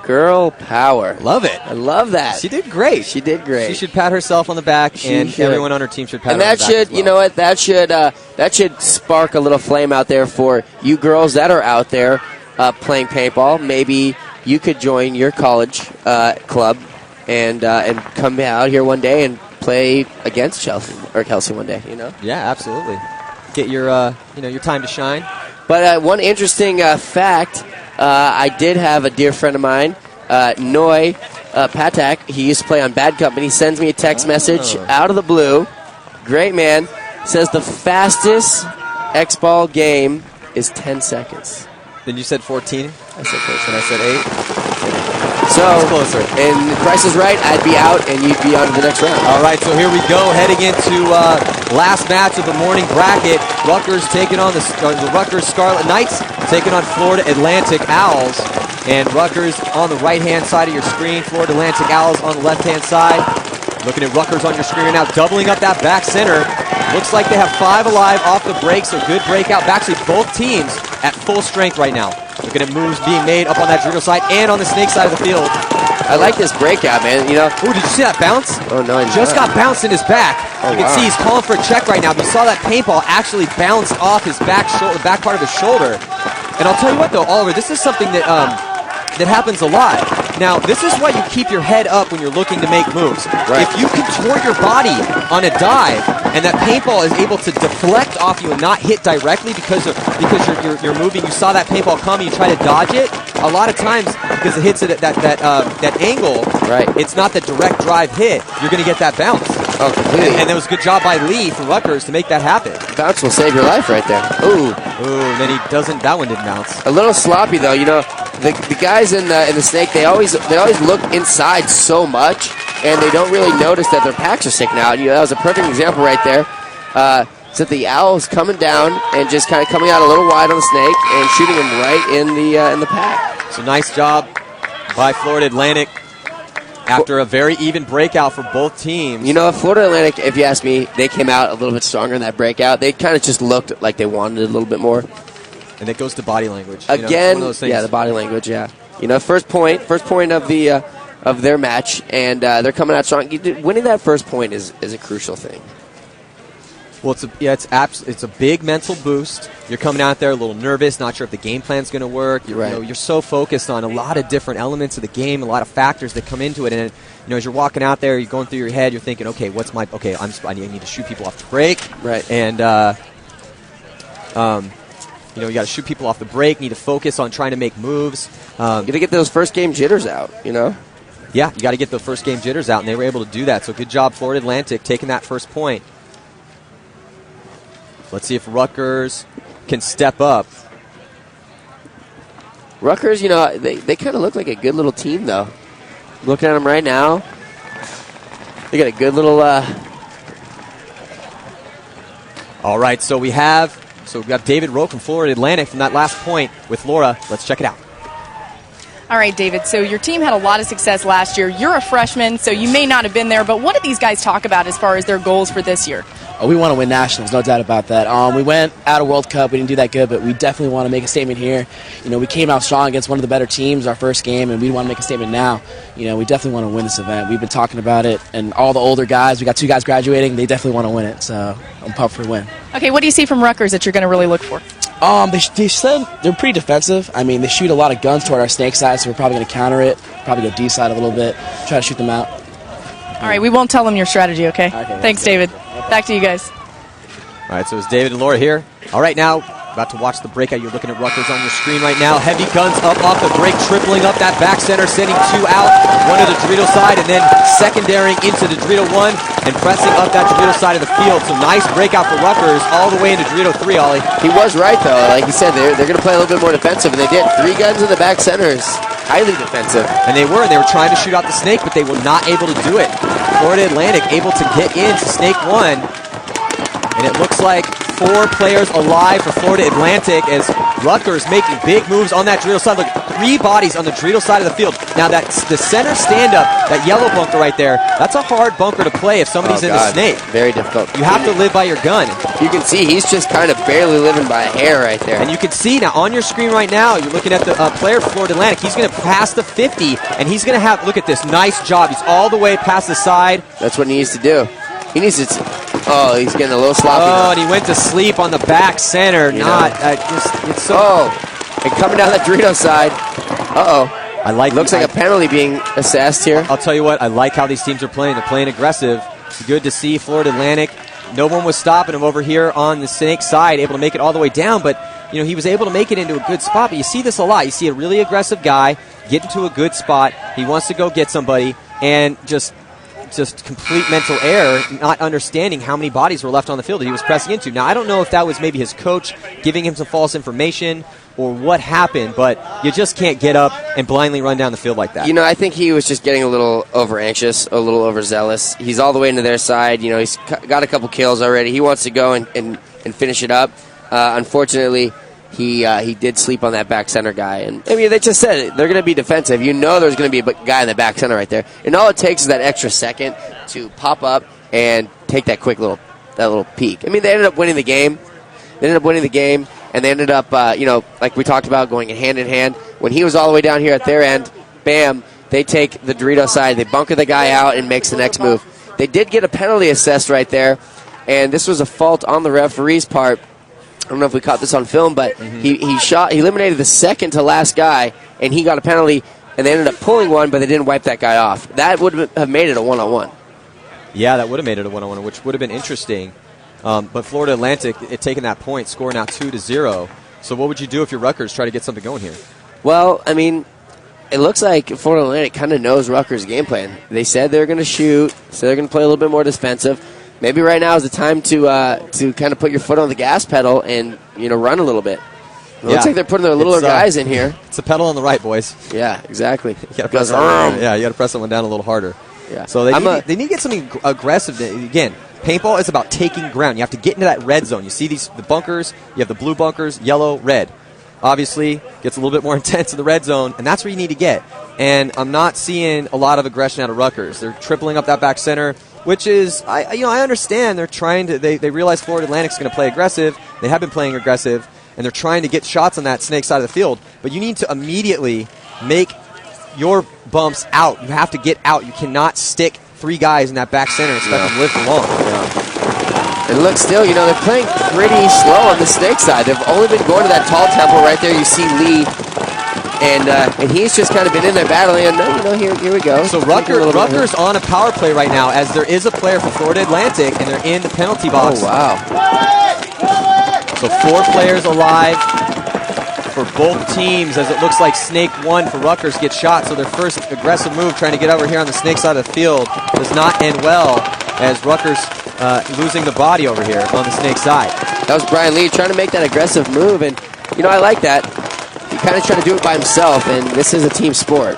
Girl power. Love it. I love that. She did great. She did great. She should pat herself on the back, and everyone on her team should pat her on the back as well. You know what? That should spark a little flame out there for you girls that are out there playing paintball. Maybe you could join your college club and come out here one day and play against Kelsey one day. You know? Yeah, absolutely. Get your your time to shine. But one interesting fact. I did have a dear friend of mine, Noy Patak. He used to play on Bad Company. Sends me a text message out of the blue. Great man. Says the fastest X-Ball game is 10 seconds. Then you said 14? I said 14. And I said 8? So, closer. And the Price is Right, I'd be out, and you'd be on to the next round. All right, so here we go, heading into last match of the morning bracket. Rutgers taking on the Rutgers Scarlet Knights, taking on Florida Atlantic Owls. And Rutgers on the right-hand side of your screen, Florida Atlantic Owls on the left-hand side. Looking at Rutgers on your screen right now, doubling up that back center. Looks like they have 5 alive off the break, so good breakout. Actually, both teams at full strength right now. Looking at moves being made up on that Dorito side and on the Snake side of the field. I like this breakout, man. You know. Oh, did you see that bounce? Oh, no, I just got bounced in his back. You can see he's calling for a check right now. But you saw that paintball actually bounce off his back part of his shoulder. And I'll tell you what, though, Oliver, this is something that that happens a lot. Now, this is why you keep your head up when you're looking to make moves. Right. If you contort your body on a dive and that paintball is able to deflect off you and not hit directly because you're moving, you saw that paintball come, you try to dodge it, a lot of times because it hits it at that angle, right, it's not the direct drive hit, you're going to get that bounce. Oh, completely. And that was a good job by Lee from Rutgers to make that happen. Bounce will save your life right there. Ooh. Ooh, and then that one didn't bounce. A little sloppy though, you know. The guys in the Snake, they always look inside so much, and they don't really notice that their packs are sticking out. You know, that was a perfect example right there. So the Owls coming down and just kind of coming out a little wide on the Snake and shooting him right in the pack. So nice job by Florida Atlantic after a very even breakout for both teams. You know, Florida Atlantic, if you ask me, they came out a little bit stronger in that breakout. They kind of just looked like they wanted it a little bit more. And it goes to body language. Again, one of those things. Yeah, the body language, yeah. You know, first point of their match, and they're coming out strong. Winning that first point is a crucial thing. Well, it's a big mental boost. You're coming out there a little nervous, not sure if the game plan's going to work. You're so focused on a lot of different elements of the game, a lot of factors that come into it, and as you're walking out there, you're going through your head, you're thinking, okay, I need to shoot people off the break, right? And you got to shoot people off the break. Need to focus on trying to make moves. You got to get those first game jitters out. You know. Yeah, you got to get the first game jitters out, and they were able to do that. So good job, Florida Atlantic, taking that first point. Let's see if Rutgers can step up. Rutgers, you know, they kind of look like a good little team, though. Looking at them right now, they got a good little. All right, so we have David Rowe from Florida Atlantic from that last point with Laura. Let's check it out. All right, David, so your team had a lot of success last year. You're a freshman, so you may not have been there, but what did these guys talk about as far as their goals for this year? Oh, we want to win nationals, no doubt about that. We went out of World Cup. We didn't do that good, but we definitely want to make a statement here. You know, we came out strong against one of the better teams our first game, and we want to make a statement now. You know, we definitely want to win this event. We've been talking about it, and all the older guys, we got 2 guys graduating, they definitely want to win it, so I'm pumped for a win. Okay, what do you see from Rutgers that you're going to really look for? They said they're pretty defensive. I mean, they shoot a lot of guns toward our Snake side, so we're probably going to counter it, probably go D side a little bit, try to shoot them out. All right, we won't tell them your strategy, okay? Thanks, David. Back to you guys. All right, so it's David and Laura here. All right, now, about to watch the breakout. You're looking at Rutgers on your screen right now. Heavy guns up off the break, tripling up that back center, sending 2 out, one to the Dorito side, and then secondarying into the Dorito 1 and pressing up that Dorito side of the field. So nice breakout for Rutgers all the way into Dorito 3, Ollie. He was right, though. Like he said, they're going to play a little bit more defensive, and they did. 3 guns in the back centers. Highly defensive. And they were trying to shoot out the Snake, but they were not able to do it. Florida Atlantic able to get into Snake 1. And it looks like 4 players alive for Florida Atlantic as Rutgers making big moves on that Dorito side. Look, 3 bodies on the Dorito side of the field. Now, that's the center stand-up, that yellow bunker right there, that's a hard bunker to play if somebody's in the snake. Very difficult. You have to live by your gun. You can see he's just kind of barely living by a hair right there. And you can see now on your screen right now, you're looking at the player for Florida Atlantic. He's going to pass the 50, and he's going to have, look at this, nice job. He's all the way past the side. That's what he needs to do. He needs to, he's getting a little sloppy. Oh, and he went to sleep on the back center. It's so. Oh, and coming down the Dorito side. I like. Looks like a penalty being assessed here. I'll tell you what, I like how these teams are playing. They're playing aggressive. It's good to see Florida Atlantic. No one was stopping him over here on the snake side, able to make it all the way down, but he was able to make it into a good spot. But you see this a lot. You see a really aggressive guy get into a good spot. He wants to go get somebody, and just complete mental error, not understanding how many bodies were left on the field that he was pressing into. Now, I don't know if that was maybe his coach giving him some false information or what happened, but you just can't get up and blindly run down the field like that. I think he was just getting a little over-anxious, a little overzealous. He's all the way into their side. He's got a couple kills already. He wants to go and finish it up. Unfortunately, he did sleep on that back center guy. And they just said it. They're going to be defensive. There's going to be a guy in the back center right there. And all it takes is that extra second to pop up and take that quick little peek. They ended up winning the game. And they ended up, like we talked about, going hand in hand. When he was all the way down here at their end, bam, they take the Dorito side. They bunker the guy out and makes the next move. They did get a penalty assessed right there, and this was a fault on the referee's part. I don't know if we caught this on film, but he eliminated the second to last guy, and he got a penalty, and they ended up pulling one, but they didn't wipe that guy off. That would have made it a one-on-one. Yeah, that would have made it a one-on-one, which would have been interesting. But Florida Atlantic, taking that point, score now 2-0. So what would you do if you're Rutgers try to get something going here? Well, it looks like Florida Atlantic kind of knows Rutgers' game plan. They said they're going to shoot, so they're going to play a little bit more defensive. Maybe right now is the time to kind of put your foot on the gas pedal and run a little bit. It looks like they're putting their littler guys in here. It's the pedal on the right, boys. Yeah, exactly. You got to press that one down a little harder. Yeah. So they need to get something aggressive. Again, paintball is about taking ground. You have to get into that red zone. You see the bunkers. You have the blue bunkers, yellow, red. Obviously, gets a little bit more intense in the red zone, and that's where you need to get. And I'm not seeing a lot of aggression out of Rutgers. They're tripling up that back center, which is, I understand they're trying to. They realize Florida Atlantic's going to play aggressive. They have been playing aggressive, and they're trying to get shots on that snake side of the field. But you need to immediately make your bumps out. You have to get out. You cannot stick 3 guys in that back center and expect them to live for long. Yeah. And look, still, they're playing pretty slow on the snake side. They've only been going to that tall temple right there. You see Lee, and he's just kind of been in there battling. And here we go. So Rutgers on a power play right now, as there is a player for Florida Atlantic, and they're in the penalty box. Oh, wow. So 4 players alive for both teams, as it looks like snake 1 for Rutgers gets shot. So their first aggressive move, trying to get over here on the snake side of the field, does not end well, as Rutgers losing the body over here on the snake side. That was Brian Lee trying to make that aggressive move, and I like that. He kind of tried to do it by himself, and this is a team sport.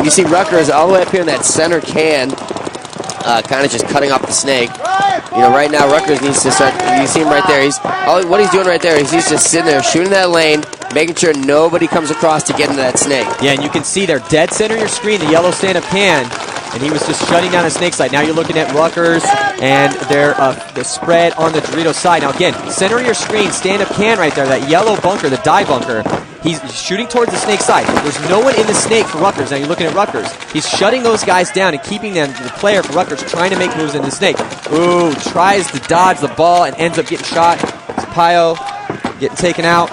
You see Rutgers all the way up here in that center can, kind of just cutting off the snake. Right now Rutgers needs to start. You see him right there. What he's doing right there is he's just sitting there shooting that lane, making sure nobody comes across to get into that snake. Yeah, and you can see they're dead center of your screen, the yellow stand-up can. And he was just shutting down the snake side. Now you're looking at Rutgers and their the spread on the Dorito side. Now again, center of your screen, stand-up can right there, that yellow bunker, the die bunker. He's shooting towards the snake side. There's no one in the snake for Rutgers. Now you're looking at Rutgers. He's shutting those guys down and keeping them, the player for Rutgers, trying to make moves in the snake. Ooh, tries to dodge the ball and ends up getting shot. It's Pio getting taken out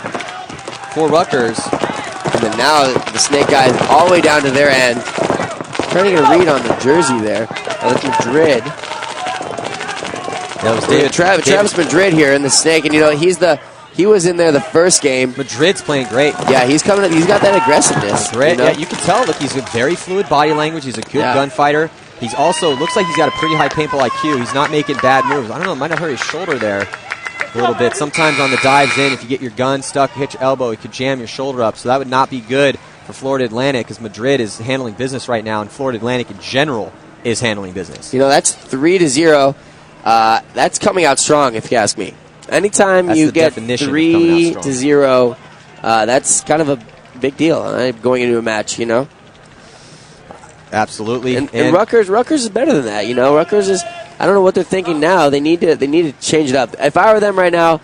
for Rutgers. And then now the snake guys all the way down to their end. Trying to get a read on the jersey there. That's Madrid. That was David. Travis Madrid here in the snake, and he was in there the first game. Madrid's playing great. Yeah, he's coming. He's got that aggressiveness. Madrid, yeah, you can tell. Look, he's a very fluid body language. He's a good gunfighter. He's also looks like he's got a pretty high paintball IQ. He's not making bad moves. I don't know. Might have hurt his shoulder there a little bit. Sometimes on the dives in, if you get your gun stuck, hit your elbow, it could jam your shoulder up. So that would not be good for Florida Atlantic, because Madrid is handling business right now, and Florida Atlantic in general is handling business. That's 3-0. That's coming out strong, if you ask me. Anytime That's you the get definition of coming out 3-0, that's kind of a big deal going into a match, you know? Absolutely. And Rutgers is better than that, you know? Rutgers is, I don't know what they're thinking now. They need to change it up. If I were them right now,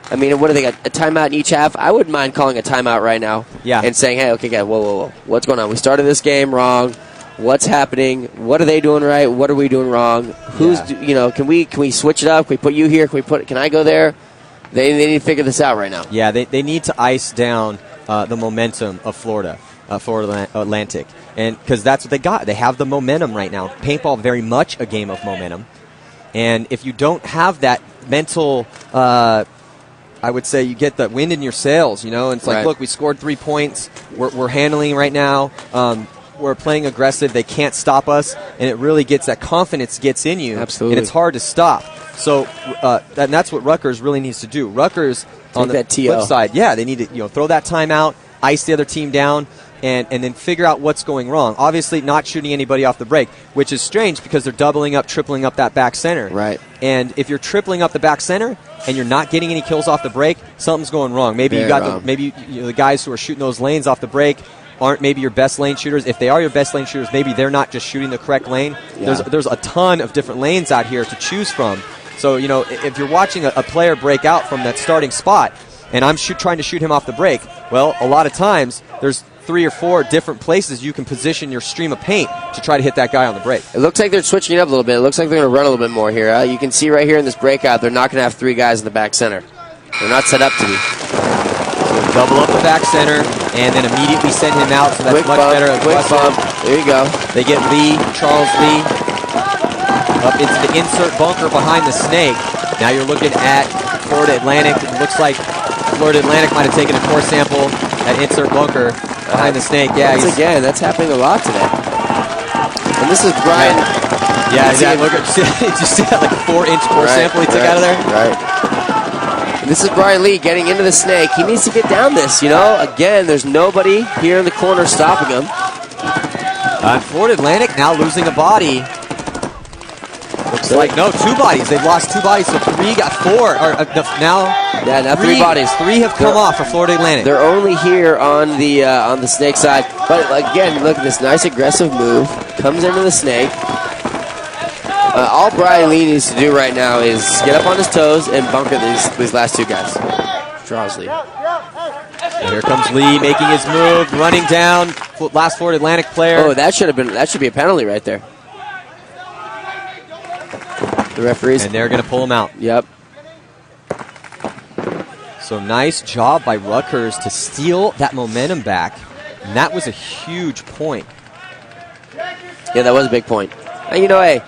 I mean, what do they got? A timeout in each half? I wouldn't mind calling a timeout right now. Yeah. And saying, hey, okay, guys, whoa. What's going on? We started this game wrong. What's happening? What are they doing right? What are we doing wrong? Can we switch it up? Can we put you here? Can I go there? They need to figure this out right now. Yeah, they need to ice down the momentum of Florida Atlantic. And because that's what they got. They have the momentum right now. Paintball, very much a game of momentum. And if you don't have that mental, I would say you get the wind in your sails, you know. And it's like, look, we scored 3 points. We're handling right now. We're playing aggressive. They can't stop us. And it really gets that confidence gets in you. Absolutely. And it's hard to stop. So and that's what Rutgers really needs to do. Rutgers, on the flip side, they need to throw that timeout, ice the other team down, and then figure out what's going wrong. Obviously, not shooting anybody off the break, which is strange because they're doubling up, tripling up that back center. Right. And if you're tripling up the back center and you're not getting any kills off the break, something's going wrong. Maybe the guys who are shooting those lanes off the break aren't maybe your best lane shooters. If they are your best lane shooters, maybe they're not just shooting the correct lane. Yeah. There's a ton of different lanes out here to choose from. So, if you're watching a player break out from that starting spot and I'm trying to shoot him off the break, well, a lot of times there's 3 or 4 different places you can position your stream of paint to try to hit that guy on the break. It looks like they're switching it up a little bit. It looks like they're going to run a little bit more here. You can see right here in this breakout, they're not going to have 3 guys in the back center. They're not set up to be. So double up the back center and then immediately send him out, so that's quick much bump, better. Quick bump. There you go. They get Charles Lee, up into the insert bunker behind the snake. Now you're looking at Florida Atlantic. It looks like Florida Atlantic might have taken a core sample at insert bunker behind the snake. Yeah, that's happening a lot today. And this is Brian. Yeah, exactly. Look at, did you see that 4-inch core sample he took out of there? Right. And this is Brian Lee getting into the snake. He needs to get down this, Again, there's nobody here in the corner stopping him. Florida Atlantic now losing a body. Looks like, 2 bodies. They've lost 2 bodies, so 3 got 4. Now 3 bodies. 3 have come off for Florida Atlantic. They're only here on the snake side. But again, look at this nice aggressive move. Comes into the snake. All Brian Lee needs to do right now is get up on his toes and bunker these last 2 guys. Charles Lee. And here comes Lee making his move, running down last Florida Atlantic player. Oh, that should be a penalty right there. The referees. And they're going to pull him out. Yep. So nice job by Rutgers to steal that momentum back. And that was a huge point. Yeah, that was a big point. Hey,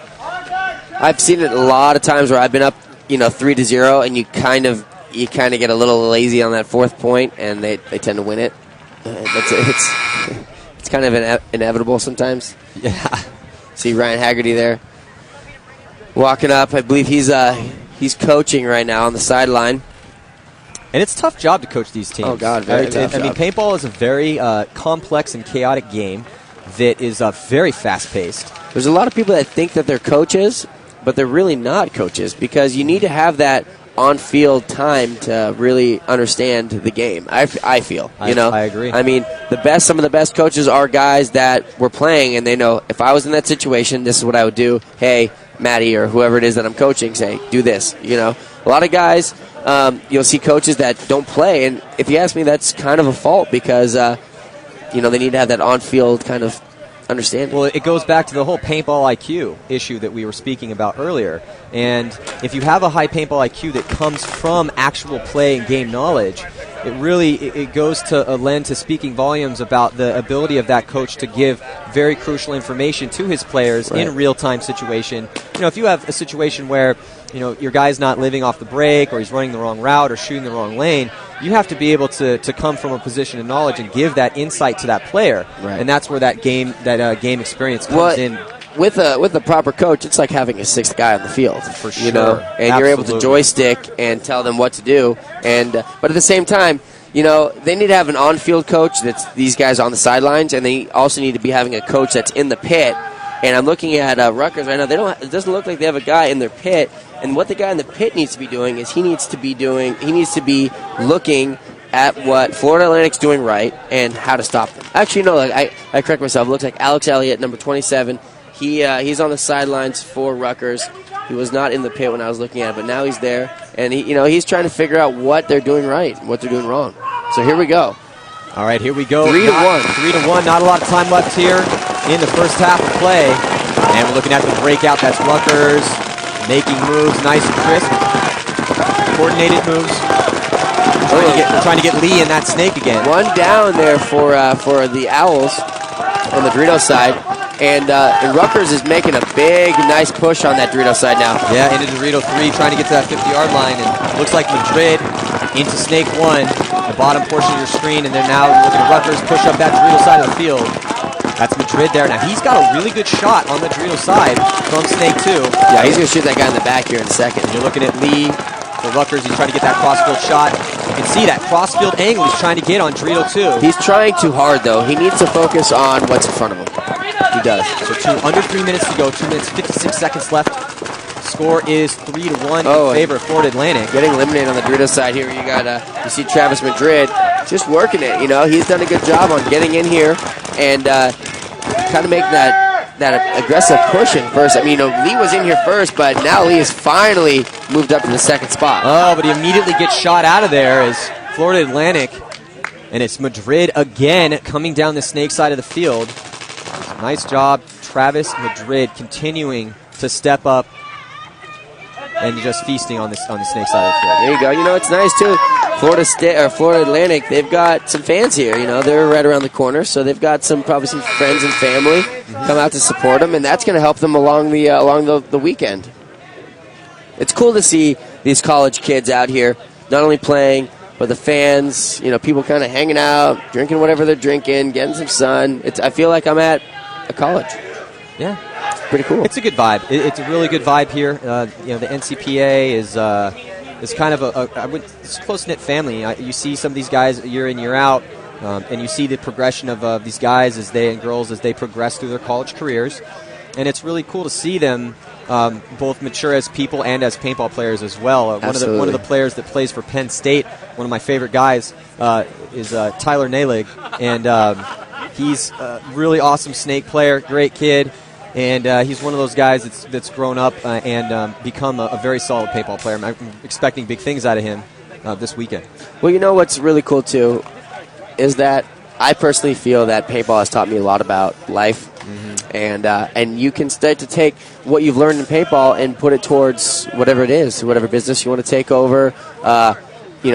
I've seen it a lot of times where I've been up, 3-0, and you kind of get a little lazy on that 4th point, and they tend to win it. It's kind of inevitable sometimes. Yeah. See Ryan Haggerty there walking up. I believe he's coaching right now on the sideline. And it's a tough job to coach these teams. Oh, God, very tough job. Paintball is a very complex and chaotic game that is very fast-paced. There's a lot of people that think that they're coaches, but they're really not coaches because you need to have that on-field time to really understand the game. I feel, I agree. I mean, some of the best coaches are guys that were playing, and they know if I was in that situation, this is what I would do. Hey, Maddie or whoever it is that I'm coaching, say, do this. A lot of guys, you'll see coaches that don't play, and if you ask me, that's kind of a fault because, they need to have that on-field kind of understanding. Well, it goes back to the whole paintball IQ issue that we were speaking about earlier. And if you have a high paintball IQ that comes from actual play and game knowledge, it goes to lend to speaking volumes about the ability of that coach to give very crucial information to his players in a real-time situation. If you have a situation where your guy's not living off the break or he's running the wrong route or shooting the wrong lane, you have to be able to come from a position of knowledge and give that insight to that player. Right. And that's where that game experience comes in. With the proper coach, it's like having a 6th guy on the field. For sure. And Absolutely. you're able to joystick and tell them what to do. But at the same time, they need to have an on-field coach that's these guys on the sidelines, and they also need to be having a coach that's in the pit. And I'm looking at Rutgers right now. It doesn't look like they have a guy in their pit. And what the guy in the pit needs to be doing is he needs to be looking at what Florida Atlantic's doing right and how to stop them. Actually, no, I correct myself. It looks like Alex Elliott, number 27. He's on the sidelines for Rutgers. He was not in the pit when I was looking at it, but now he's there, and he's trying to figure out what they're doing right and what they're doing wrong. So here we go. All right, here we go. 3-1. 3-1. Not a lot of time left here in the first half of play. And we're looking at the breakout. That's Rutgers making moves nice and crisp. Coordinated moves. Trying to get Lee in that snake again. One down there for the Owls on the Dorito side. And Rutgers is making a big, nice push on that Dorito side now. Yeah, into Dorito 3, trying to get to that 50-yard line. And looks like Madrid into snake 1, the bottom portion of your screen. And then now looking at Rutgers push up that Dorito side of the field. That's Madrid there. Now, he's got a really good shot on the Dorito side from snake 2. Yeah, he's going to shoot that guy in the back here in a second. And you're looking at Lee for Rutgers. He's trying to get that crossfield shot. You can see that crossfield angle he's trying to get on Dorito 2. He's trying too hard, though. He needs to focus on what's in front of him. He does. So under 3 minutes to go, 2 minutes, 56 seconds left. Score is 3-1 in favor of Florida Atlantic. Getting eliminated on the Dorito side here. You see Travis Madrid just working it. He's done a good job on getting in here and kind of making that aggressive push in first. I mean, Lee was in here first, but now Lee has finally moved up to the second spot. Oh, but he immediately gets shot out of there as Florida Atlantic, and it's Madrid again coming down the snake side of the field. Nice job, Travis Madrid, continuing to step up and just feasting on the snake side of the field. There you go. It's nice too. Florida Atlantic, they've got some fans here. They're right around the corner, so they've got probably some friends and family come out to support them, and that's going to help them along the weekend. It's cool to see these college kids out here, not only playing, but the fans. People kind of hanging out, drinking whatever they're drinking, getting some sun. I feel like I'm at a college. Yeah. Pretty cool. It's a good vibe. It's a really good vibe here. The NCPA is kind of it's a close-knit family. You see some of these guys year in, year out, and you see the progression of these guys and girls as they progress through their college careers. And it's really cool to see them both mature as people and as paintball players as well. One of the players that plays for Penn State, one of my favorite guys, is Tyler Nalig, and he's a really awesome snake player, great kid. And he's one of those guys that's grown up and become a very solid paintball player. I'm expecting big things out of him this weekend. Well, what's really cool, too, is that I personally feel that paintball has taught me a lot about life. Mm-hmm. And you can start to take what you've learned in paintball and put it towards whatever it is, whatever business you want to take over,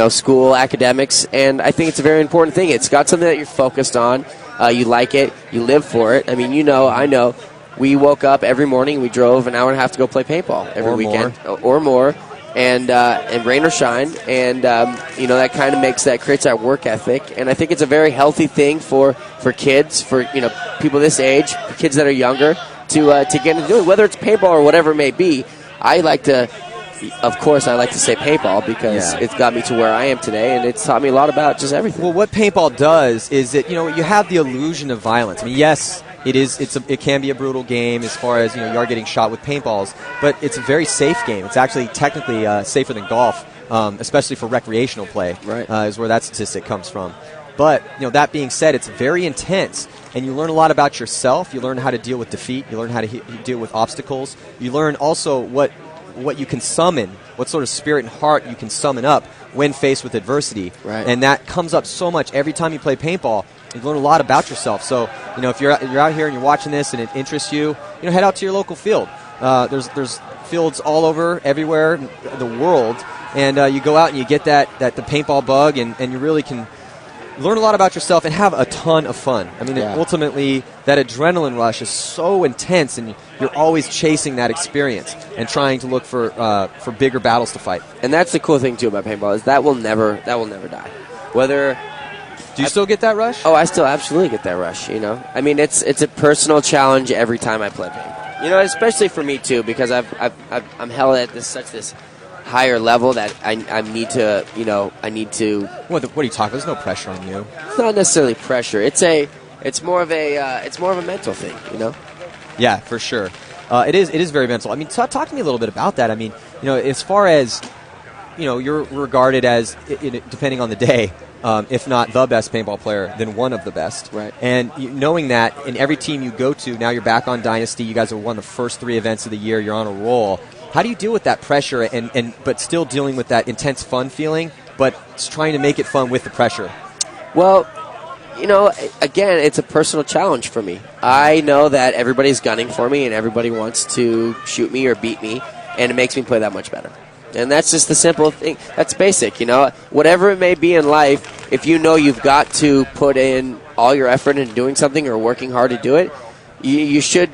school, academics. And I think it's a very important thing. It's got something that you're focused on. You like it. You live for it. I mean, I know. We woke up every morning. We drove an hour and a half to go play paintball every weekend or more, and rain or shine. And that kind of creates that work ethic. And I think it's a very healthy thing for kids, for people this age, kids that are younger, to get into doing, whether it's paintball or whatever it may be. I like to say paintball because it's got me to where I am today, and it's taught me a lot about just everything. Well, what paintball does is that you have the illusion of violence. I mean, yes. It can be a brutal game as far as you are getting shot with paintballs, but it's a very safe game. It's actually technically safer than golf, especially for recreational play. Right. Is where that statistic comes from. But that being said, it's very intense, and you learn a lot about yourself. You learn how to deal with defeat. You learn how to deal with obstacles. You learn also what you can summon, what sort of spirit and heart you can summon up when faced with adversity. Right. And that comes up so much every time you play paintball. You learn a lot about yourself. So, if you're out here and you're watching this and it interests you, head out to your local field. There's fields all over, everywhere in the world, and you go out and you get the paintball bug, and you really can learn a lot about yourself and have a ton of fun. I mean, ultimately, that adrenaline rush is so intense, and you're always chasing that experience and trying to look for bigger battles to fight. And that's the cool thing too about paintball is that will never die. Do you still get that rush? Oh, I still absolutely get that rush, I mean, it's a personal challenge every time I play paintball. Especially for me, too, because I'm held at this higher level that I need to. What are you talking about? There's no pressure on you. It's not necessarily pressure. It's more of a mental thing, Yeah, for sure. It is very mental. I mean, talk to me a little bit about that. I mean, as far as, you're regarded as, depending on the day, if not the best paintball player, then one of the best. Right. And knowing that in every team you go to, now you're back on Dynasty. You guys have won the first 3 events of the year. You're on a roll. How do you deal with that pressure but still dealing with that intense fun feeling, but trying to make it fun with the pressure? Well, again, it's a personal challenge for me. I know that everybody's gunning for me and everybody wants to shoot me or beat me, and it makes me play that much better. And that's just the simple thing. That's basic, Whatever it may be in life, if you know you've got to put in all your effort into doing something or working hard to do it, you should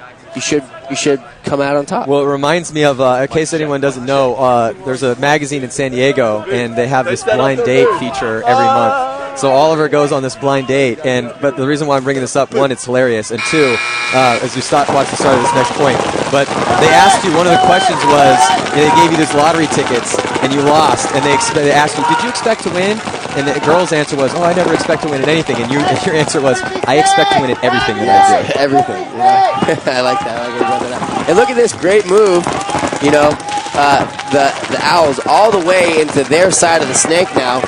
come out on top. Well, it reminds me of, in case anyone doesn't know, there's a magazine in San Diego, and they have this blind date feature every month. So Oliver goes on this blind date, but the reason why I'm bringing this up, 1, it's hilarious, and 2, as we watch the start of this next point, but they asked you, one of the questions was, they gave you these lottery tickets, and you lost, and they asked you, did you expect to win? And the girl's answer was, I never expect to win at anything, and your answer was, I expect to win at everything that I do. Everything, I like that. And look at this great move, the Owls all the way into their side of the snake now.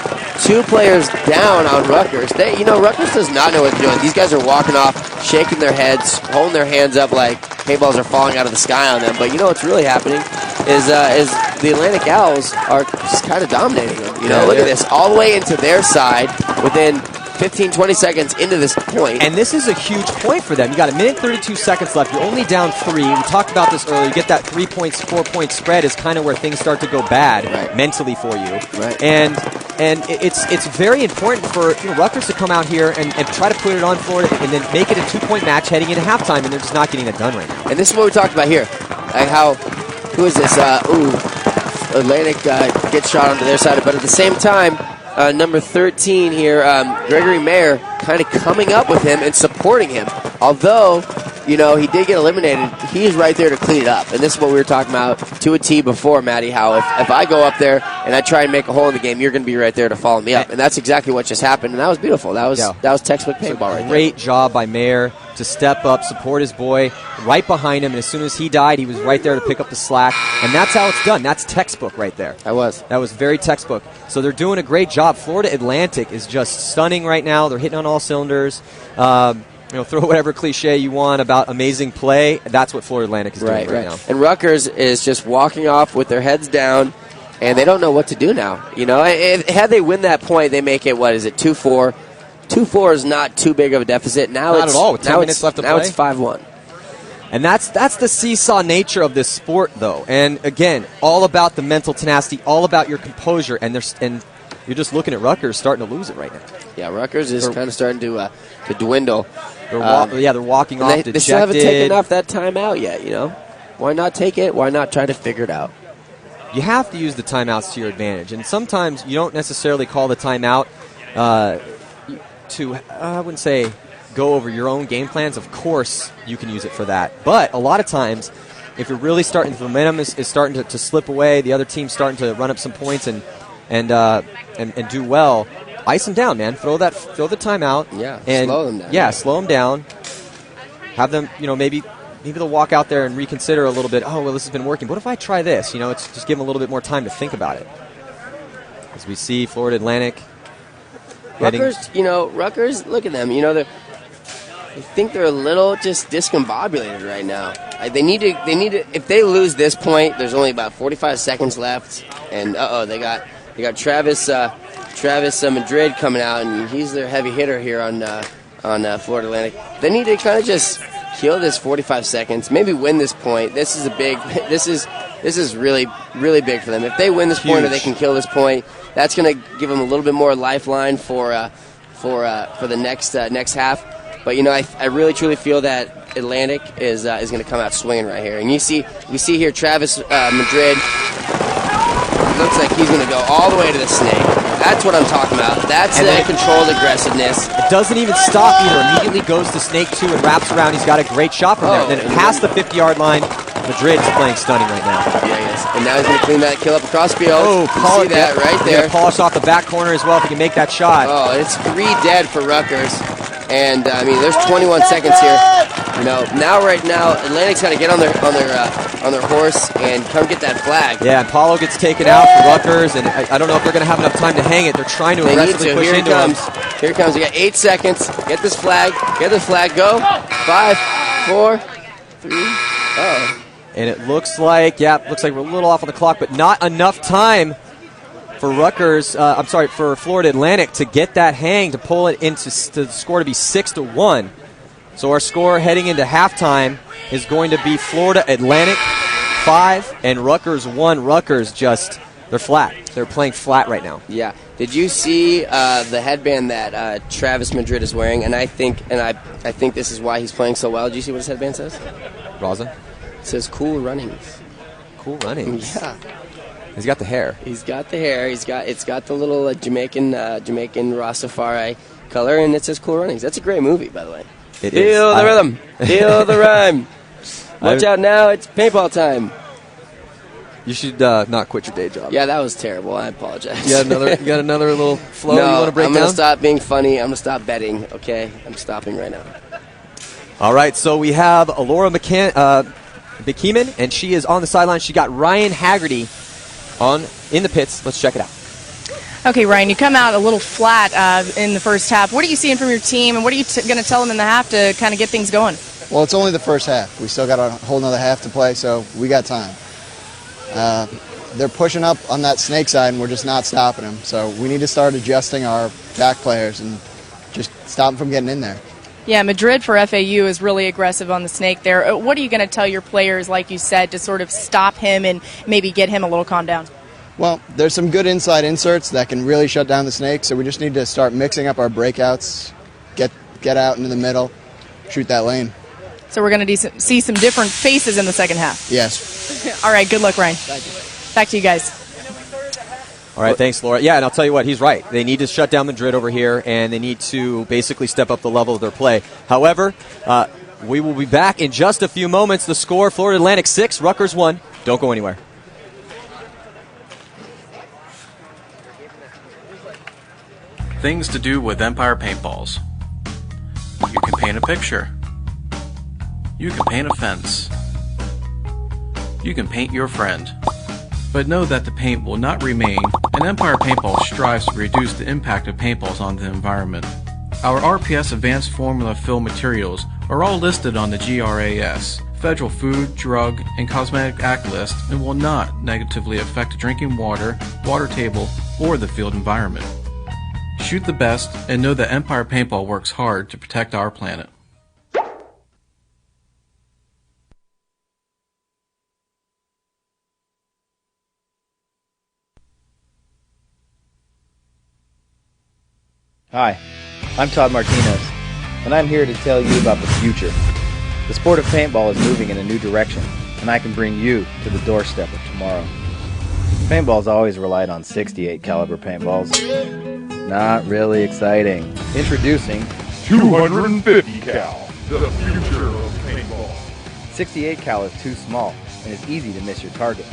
2 players down on Rutgers. Rutgers does not know what they're doing. These guys are walking off, shaking their heads, holding their hands up like paintballs are falling out of the sky on them. But what's really happening is the Atlantic Owls are just kind of dominating them. Look at this, all the way into their side within 15, 20 seconds into this point. And this is a huge point for them. You got 1:32 seconds left. You're only down 3. We talked about this earlier. You get that 3 points, 4-point spread is kind of where things start to go bad mentally for you. Right. And it's very important for Rutgers to come out here and try to put it on Florida and then make it a 2-point match heading into halftime, and they're just not getting it done right now. And this is what we talked about here. Who is this? Atlantic gets shot onto their side, but at the same time, number 13 here, Gregory Mayer, kind of coming up with him and supporting him. Although, he did get eliminated, he's right there to clean it up. And this is what we were talking about to a T before, Maddie, how if I go up there and I try and make a hole in the game, you're going to be right there to follow me up. And that's exactly what just happened, and that was beautiful. That was textbook paintball right there. Great job by Mayer to step up, support his boy right behind him, and as soon as he died, he was right there to pick up the slack, and that's how it's done. That's textbook right there. That was very textbook. So they're doing a great job. Florida Atlantic is just stunning right now. They're hitting on all cylinders. Throw whatever cliche you want about amazing play. That's what Florida Atlantic is doing right now. And Rutgers is just walking off with their heads down, and they don't know what to do now. Had they win that point, they make it, 2-4. 2-4 is not too big of a deficit. Not at all. With 10 minutes left to play. Now it's 5-1. And that's the seesaw nature of this sport, though. And again, all about the mental tenacity, all about your composure, and you're just looking at Rutgers starting to lose it right now. Yeah, Rutgers is kind of starting to dwindle. They're walking off dejected. They still haven't taken off that timeout yet, Why not take it? Why not try to figure it out? You have to use the timeouts to your advantage. And sometimes you don't necessarily call the timeout I wouldn't say go over your own game plans. Of course, you can use it for that. But a lot of times, if you're really starting, the momentum is starting to slip away, the other team's starting to run up some points and do well, ice them down, man. Throw the timeout. Yeah, and slow them down. Yeah, slow them down. Have them, maybe they'll walk out there and reconsider a little bit. Oh, well, this has been working. What if I try this? It's just give them a little bit more time to think about it. As we see Florida Atlantic. Rutgers, look at them. I think they're a little just discombobulated right now. They need to. If they lose this point, there's only about 45 seconds left, and they got Travis Madrid coming out, and he's their heavy hitter here on Florida Atlantic. They need to kind of just kill this 45 seconds, maybe win this point. This is really, really big for them. If they win this point or they can kill this point, that's going to give them a little bit more lifeline for the next half. But I really truly feel that Atlantic is going to come out swinging right here. And you see here Travis Madrid. It looks like he's going to go all the way to the snake. That's what I'm talking about. That's controlled aggressiveness. It doesn't even stop either. Immediately goes to snake 2 and wraps around. He's got a great shot from there. Then past the 50-yard line, Madrid's playing stunning right now. Yeah, he is. And now he's going to clean that kill up across field. Oh, see that right there. Polish off the back corner as well if he can make that shot. Oh, it's 3 dead for Rutgers. And, there's 21 seconds here. Right now, Atlantic's got to get on their horse and come get that flag. Yeah, and Paulo gets taken out for Rutgers, and I don't know if they're going to have enough time to hang it. They're trying to aggressively push into him. Here it comes. We got 8 seconds. Get this flag. Get the flag. Go. 5, 4, 3. Oh. And it looks like we're a little off on the clock, but not enough time for for Florida Atlantic to get that hang to pull it into the score to be 6-1. So our score heading into halftime is going to be Florida Atlantic 5 and Rutgers 1. Rutgers they're flat. They're playing flat right now. Yeah. Did you see the headband that Travis Madrid is wearing? And I think this is why he's playing so well. Did you see what his headband says? Raza? It says "Cool Runnings." Cool Runnings. Yeah. He's got the hair. He's got the hair. It's got the little Jamaican Rastafari color, and it says "Cool Runnings." That's a great movie, by the way. Feel the rhythm. Feel the rhyme. Watch out now. It's paintball time. You should not quit your day job. Yeah, that was terrible. I apologize. You got another little flow you want to break down? I'm going to stop being funny. I'm going to stop betting, okay? I'm stopping right now. All right, so we have Alora Bikiman, and she is on the sideline. She got Ryan Haggerty in the pits. Let's check it out. Okay, Ryan, you come out a little flat in the first half. What are you seeing from your team, and what are you going to tell them in the half to kind of get things going? Well, it's only the first half. We still got a whole nother half to play, so we got time. They're pushing up on that snake side, and we're just not stopping them. So we need to start adjusting our back players and just stop them from getting in there. Yeah, Madrid for FAU is really aggressive on the snake there. What are you going to tell your players, like you said, to sort of stop him and maybe get him a little calmed down? Well, there's some good inside inserts that can really shut down the snake, so we just need to start mixing up our breakouts, get out into the middle, shoot that lane. So we're going to see some different faces in the second half. Yes. All right, good luck, Ryan. Thank you. Back to you guys. All right, thanks, Laura. Yeah, and I'll tell you what, he's right. They need to shut down Madrid over here, and they need to basically step up the level of their play. However, we will be back in just a few moments. The score, Florida Atlantic 6, Rutgers 1. Don't go anywhere. Things to do with Empire paintballs. You can paint a picture. You can paint a fence. You can paint your friend. But know that the paint will not remain, and Empire Paintball strives to reduce the impact of paintballs on the environment. Our RPS Advanced Formula Fill materials are all listed on the GRAS, Federal Food, Drug, and Cosmetic Act list, and will not negatively affect the drinking water, water table, or the field environment. Shoot the best, and know that Empire Paintball works hard to protect our planet. Hi, I'm Todd Martinez, and I'm here to tell you about the future. The sport of paintball is moving in a new direction, and I can bring you to the doorstep of tomorrow. Paintball's always relied on 68 caliber paintballs. Not really exciting. Introducing 250 cal, the future of paintball. 68 cal is too small and is easy to miss your target.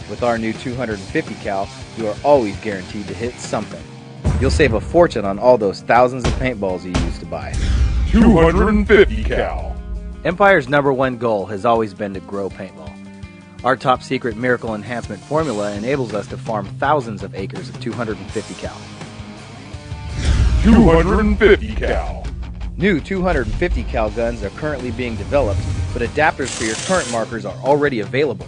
With our new 250 cal, you are always guaranteed to hit something. You'll save a fortune on all those thousands of paintballs you used to buy. 250 cal. Empire's #1 goal has always been to grow paintball. Our top secret miracle enhancement formula enables us to farm thousands of acres of 250 cal. 250 cal. New 250 cal guns are currently being developed, but adapters for your current markers are already available.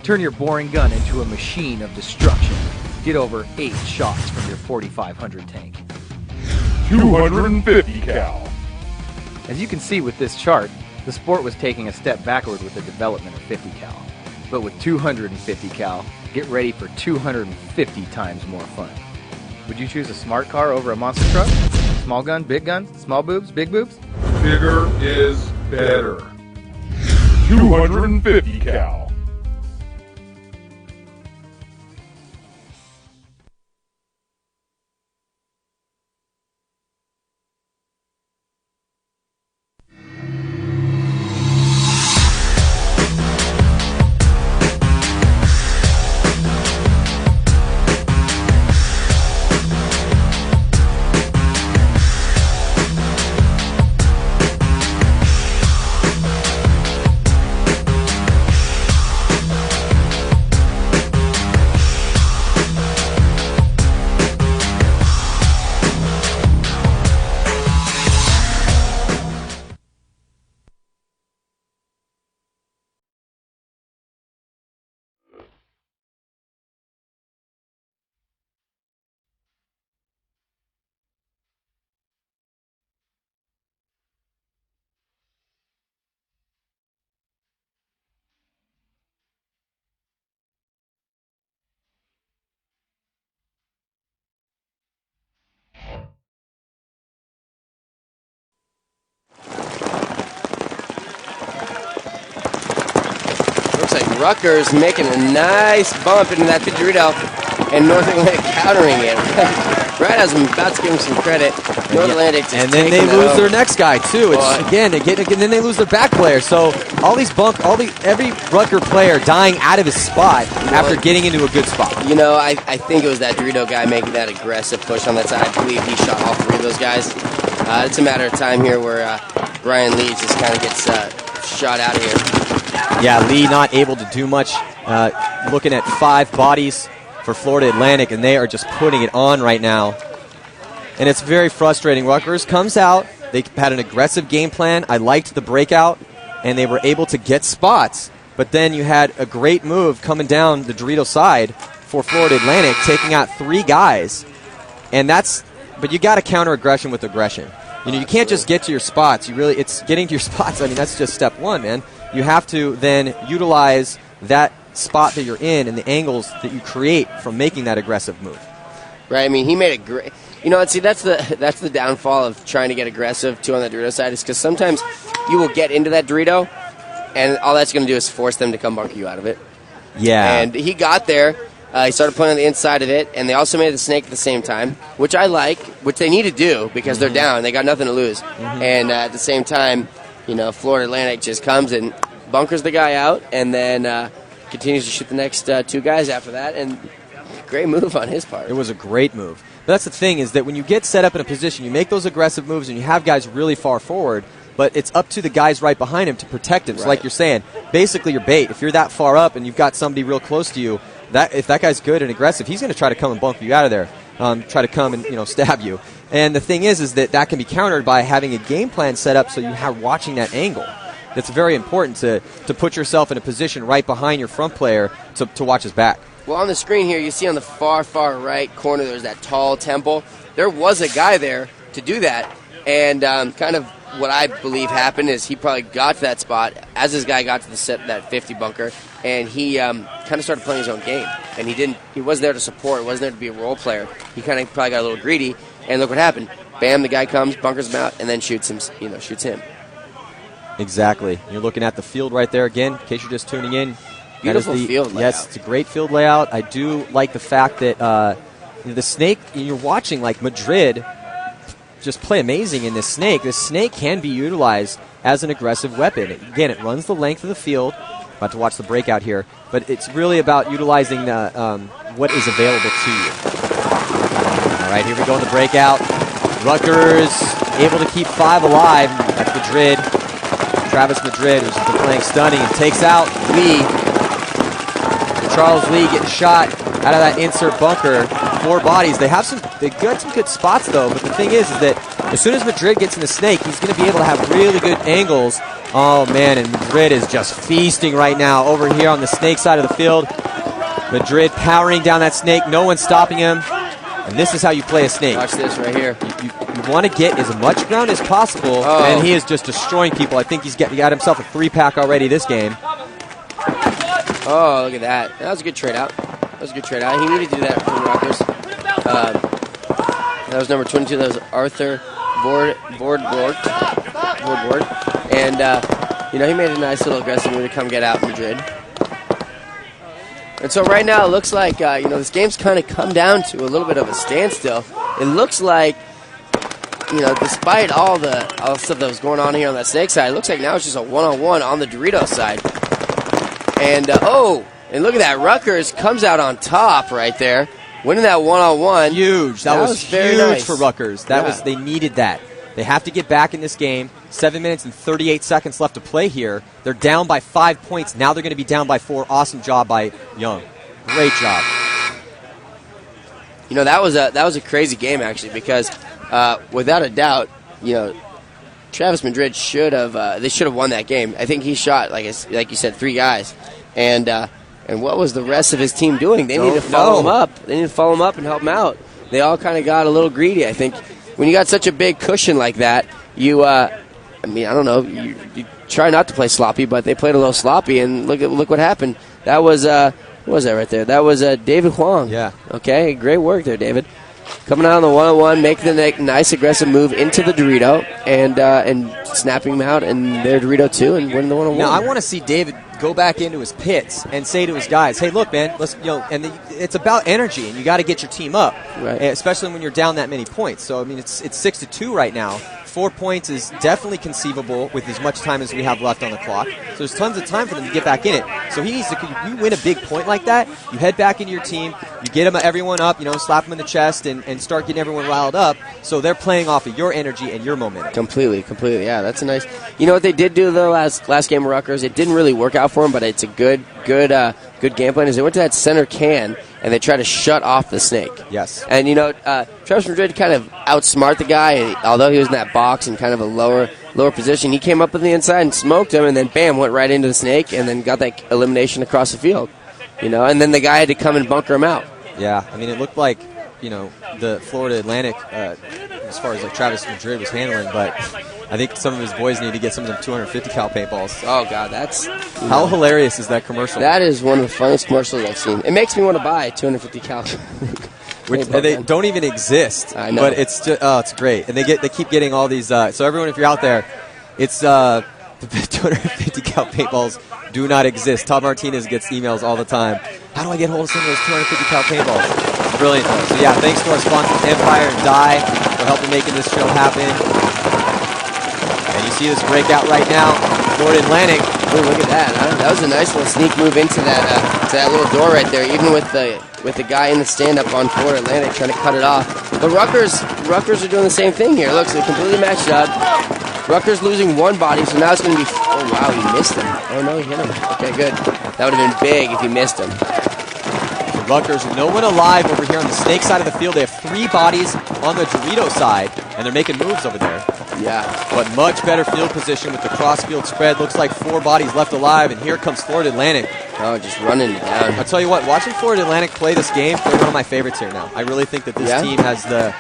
Turn your boring gun into a machine of destruction. Get over 8 shots from your 4500 tank. 250 cal. As you can see with this chart, the sport was taking a step backward with the development of 50 cal. But with 250 cal, get ready for 250 times more fun. Would you choose a smart car over a monster truck? Small gun, big gun, small boobs, big boobs? Bigger is better. 250 cal. Rutgers making a nice bump into that Dorito, and North Atlantic countering it. Right as I'm about to give them some credit, North Atlantic just and then they lose their next guy too. It's again, then they lose their back player. So every Rutgers player dying out of his spot after getting into a good spot. You know, I think it was that Dorito guy making that aggressive push on that side. I believe he shot all three of those guys. It's a matter of time here where Brian Lee just kind of gets shot out of here. Yeah, Lee not able to do much. Looking at 5 bodies for Florida Atlantic, and they are just putting it on right now. And it's very frustrating. Rutgers comes out. They had an aggressive game plan. I liked the breakout, and they were able to get spots. But then you had a great move coming down the Dorito side for Florida Atlantic, taking out 3 guys. But you got to counter aggression with aggression. You know, you can't just get to your spots. It's getting to your spots. I mean, that's just step one, man. You have to then utilize that spot that you're in and the angles that you create from making that aggressive move. Right. I mean, he made a great. You know, see, that's the downfall of trying to get aggressive too on the Dorito side, is because sometimes you will get into that Dorito, and all that's going to do is force them to come bunker you out of it. Yeah. And he got there. He started playing on the inside of it, and they also made the snake at the same time, which I like, which they need to do because they're down. They got nothing to lose. And at the same time, you know, Florida Atlantic just comes and bunkers the guy out, and then continues to shoot the next 2 guys after that. And great move on his part. It was a great move. But that's the thing, is that when you get set up in a position, you make those aggressive moves and you have guys really far forward, but it's up to the guys right behind him to protect him. So like you're saying, basically your bait. If you're that far up and you've got somebody real close to you, if that guy's good and aggressive, he's going to try to come and bunker you out of there, try to come and stab you. And the thing is that can be countered by having a game plan set up so you are watching that angle. That's very important to put yourself in a position right behind your front player to watch his back. Well, on the screen here, you see on the far right corner, there's that tall temple. There was a guy there to do that, and kind of what I believe happened is he probably got to that spot as this guy got to that 50 bunker, and he kind of started playing his own game. And he wasn't there to support, wasn't there to be a role player. He kind of probably got a little greedy, and look what happened. Bam, the guy comes, bunkers him out, and then shoots him. Exactly. You're looking at the field right there again, in case you're just tuning in. Beautiful field layout. Yes, it's a great field layout. I do like the fact that the snake, you're watching like Madrid just play amazing in this snake. This snake can be utilized as an aggressive weapon. Again, it runs the length of the field. About to watch the breakout here. But it's really about utilizing what is available to you. All right, here we go in the breakout. Rutgers able to keep 5 alive. That's Madrid. Travis Madrid, who's been playing stunning, and takes out Lee. Charles Lee getting shot out of that insert bunker. 4 bodies. They got some good spots though, but the thing is that as soon as Madrid gets in the snake, he's going to be able to have really good angles. Oh man, and Madrid is just feasting right now over here on the snake side of the field. Madrid powering down that snake, no one's stopping him. And this is how you play a snake. Watch this right here. You want to get as much ground as possible, and he is just destroying people. I think he got himself a 3-pack already this game. Oh, look at that. That was a good trade out. He needed to do that from Rutgers. That was number 22. That was Arthur Board. And, he made a nice little aggressive move to come get out Madrid. And so right now it looks like, this game's kind of come down to a little bit of a standstill. It looks like, despite all the stuff that was going on here on that snake side, it looks like now it's just a one-on-one on the Dorito side. And, and look at that. Rutgers comes out on top right there, winning that one-on-one. Huge. That was very huge nice for Rutgers. They needed that. They have to get back in this game. 7 minutes and 38 seconds left to play here. They're down by 5 points. Now they're going to be down by 4. Awesome job by Young. Great job. That was a crazy game actually, because without a doubt, Travis Madrid should have won that game. I think he shot like you said 3 guys, and what was the rest of his team doing? They needed to follow him up. They needed to follow him up and help him out. They all kind of got a little greedy. I think when you got such a big cushion like that, I don't know. You try not to play sloppy, but they played a little sloppy, and look what happened. That was what was that right there? That was David Huang. Yeah. Okay, great work there, David. coming out on the 1-on-1, making the nice aggressive move into the Dorito and snapping him out, and their Dorito too, and winning the 1-on-1. Now I want to see David go back into his pits and say to his guys, "Hey, look, man, let's it's about energy, and you got to get your team up, right. Especially when you're down that many points." So I mean, it's 6-2 right now. 4 points is definitely conceivable with as much time as we have left on the clock. So there's tons of time for them to get back in it. So he needs to. You win a big point like that, you head back into your team, you get everyone up, slap them in the chest, and start getting everyone riled up. So they're playing off of your energy and your momentum. Completely. Yeah, that's a nice. You know what they did do though last game of Rutgers? It didn't really work out for them, but it's a good game plan. Is they went to that center can and they tried to shut off the snake. Yes. And Travis Madrid kind of outsmart the guy, and although he was in that box in kind of a lower position, he came up on the inside and smoked him, and then bam, went right into the snake, and then got that elimination across the field. And then the guy had to come and bunker him out. Yeah, I mean, it looked like the Florida Atlantic, as far as Travis Madrid was handling, but I think some of his boys need to get some of them 250 cal paintballs. Oh God, that's how hilarious is that commercial? That is one of the funniest commercials I've seen. It makes me want to buy 250 cal. Which they don't even exist. I know. But it's just it's great, and they keep getting all these. So everyone, if you're out there, it's the 250 cal paintballs do not exist. Todd Martinez gets emails all the time. How do I get hold of some of those 250 cal paintballs? Brilliant. So yeah, thanks to our sponsors Empire and Dye for helping making this show happen. And you see this breakout right now, Florida Atlantic. Oh, look at that! Huh? That was a nice little sneak move into that little door right there. Even with the guy in the stand-up on Florida Atlantic trying to cut it off. But Rutgers are doing the same thing here. Look, so they're completely matched up. Rutgers losing one body, so now it's going to be. Oh wow, he missed him. Oh no, he hit him. Okay, good. That would have been big if he missed him. Rutgers, no one alive over here on the snake side of the field. They have 3 bodies on the Dorito side, and they're making moves over there. Yeah. But much better field position with the cross-field spread. Looks like 4 bodies left alive, and here comes Florida Atlantic. Oh, just running it down. I'll tell you what, watching Florida Atlantic play this game, they're one of my favorites here now. I really think that this team has the...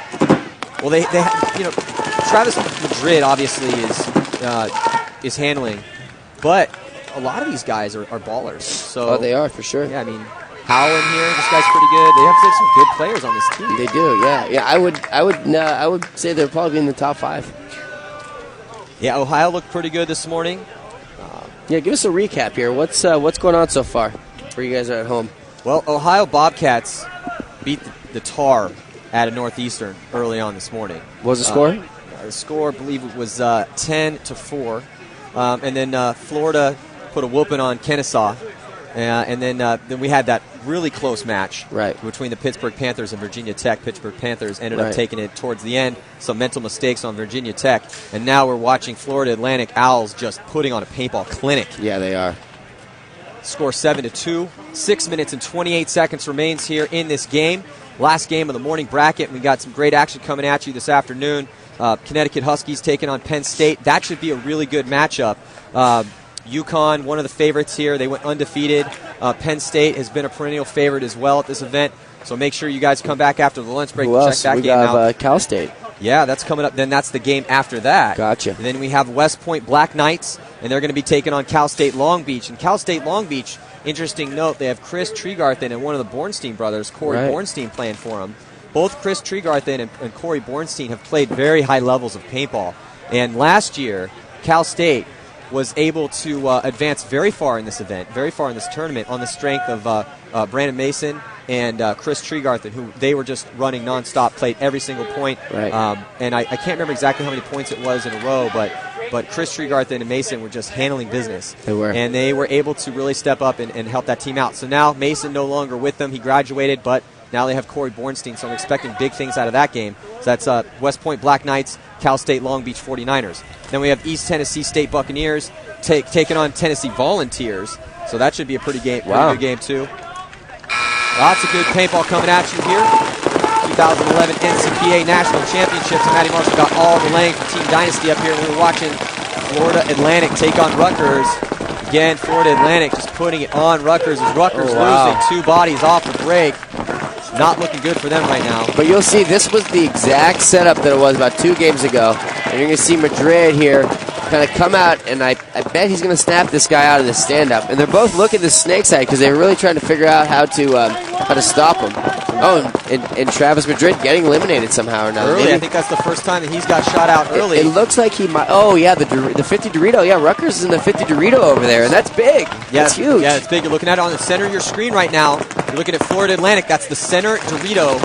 Well, they Travis Madrid obviously is handling, but a lot of these guys are ballers. So they are, for sure. Yeah, I mean... Howell in here, this guy's pretty good. They have some good players on this team. They do, yeah. I would say they're probably in the top 5. Yeah, Ohio looked pretty good this morning. Yeah, give us a recap here. What's going on so far for you guys are at home? Well, Ohio Bobcats beat the Tar at a Northeastern early on this morning. What was the score? The score, I believe it was 10-4. And then Florida put a whooping on Kennesaw. And then we had that really close match between the Pittsburgh Panthers and Virginia Tech. Pittsburgh Panthers ended up taking it towards the end. Some mental mistakes on Virginia Tech. And now we're watching Florida Atlantic Owls just putting on a paintball clinic. Yeah, they are. Score 7-2. 6 minutes and 28 seconds remains here in this game. Last game of the morning bracket. We got some great action coming at you this afternoon. Connecticut Huskies taking on Penn State. That should be a really good matchup. UConn, one of the favorites here. They went undefeated. Penn State has been a perennial favorite as well at this event. So make sure you guys come back after the lunch break and check that game out. We got Cal State. Yeah, that's coming up. Then that's the game after that. Gotcha. And then we have West Point Black Knights, and they're going to be taking on Cal State Long Beach. And Cal State Long Beach, interesting note, they have Chris Tregarthen and one of the Bornstein brothers, Corey Bornstein, playing for them. Both Chris Tregarthen and Corey Bornstein have played very high levels of paintball. And last year, Cal State was able to advance very far in this event, very far in this tournament, on the strength of Brandon Mason and Chris Tregarthen, who they were just running nonstop, played every single point. And I can't remember exactly how many points it was in a row, but Chris Tregarthen and Mason were just handling business. They were. And they were able to really step up and help that team out. So now Mason no longer with them. He graduated, but now they have Corey Bornstein, so I'm expecting big things out of that game. So that's West Point Black Knights, Cal State Long Beach 49ers. Then we have East Tennessee State Buccaneers taking on Tennessee Volunteers. So that should be a pretty good game, too. Lots of good paintball coming at you here. 2011 NCPA National Championships. Matty Marshall got all the length for Team Dynasty up here. We were watching Florida Atlantic take on Rutgers. Again, Florida Atlantic just putting it on Rutgers as Rutgers losing 2 bodies off the break. It's not looking good for them right now. But you'll see this was the exact setup that it was about 2 games ago. And you're going to see Madrid here kind of come out, and I bet he's going to snap this guy out of the stand-up. And they're both looking at the snake side because they're really trying to figure out how to stop him. So Oh, and Travis Madrid getting eliminated somehow or another. Early, I think that's the first time that he's got shot out early. It looks like he might. Oh, yeah, the 50 Dorito. Yeah, Rutgers is in the 50 Dorito over there, and that's big. Yeah, that's huge. Yeah, it's big. You're looking at it on the center of your screen right now. You're looking at Florida Atlantic. That's the center Dorito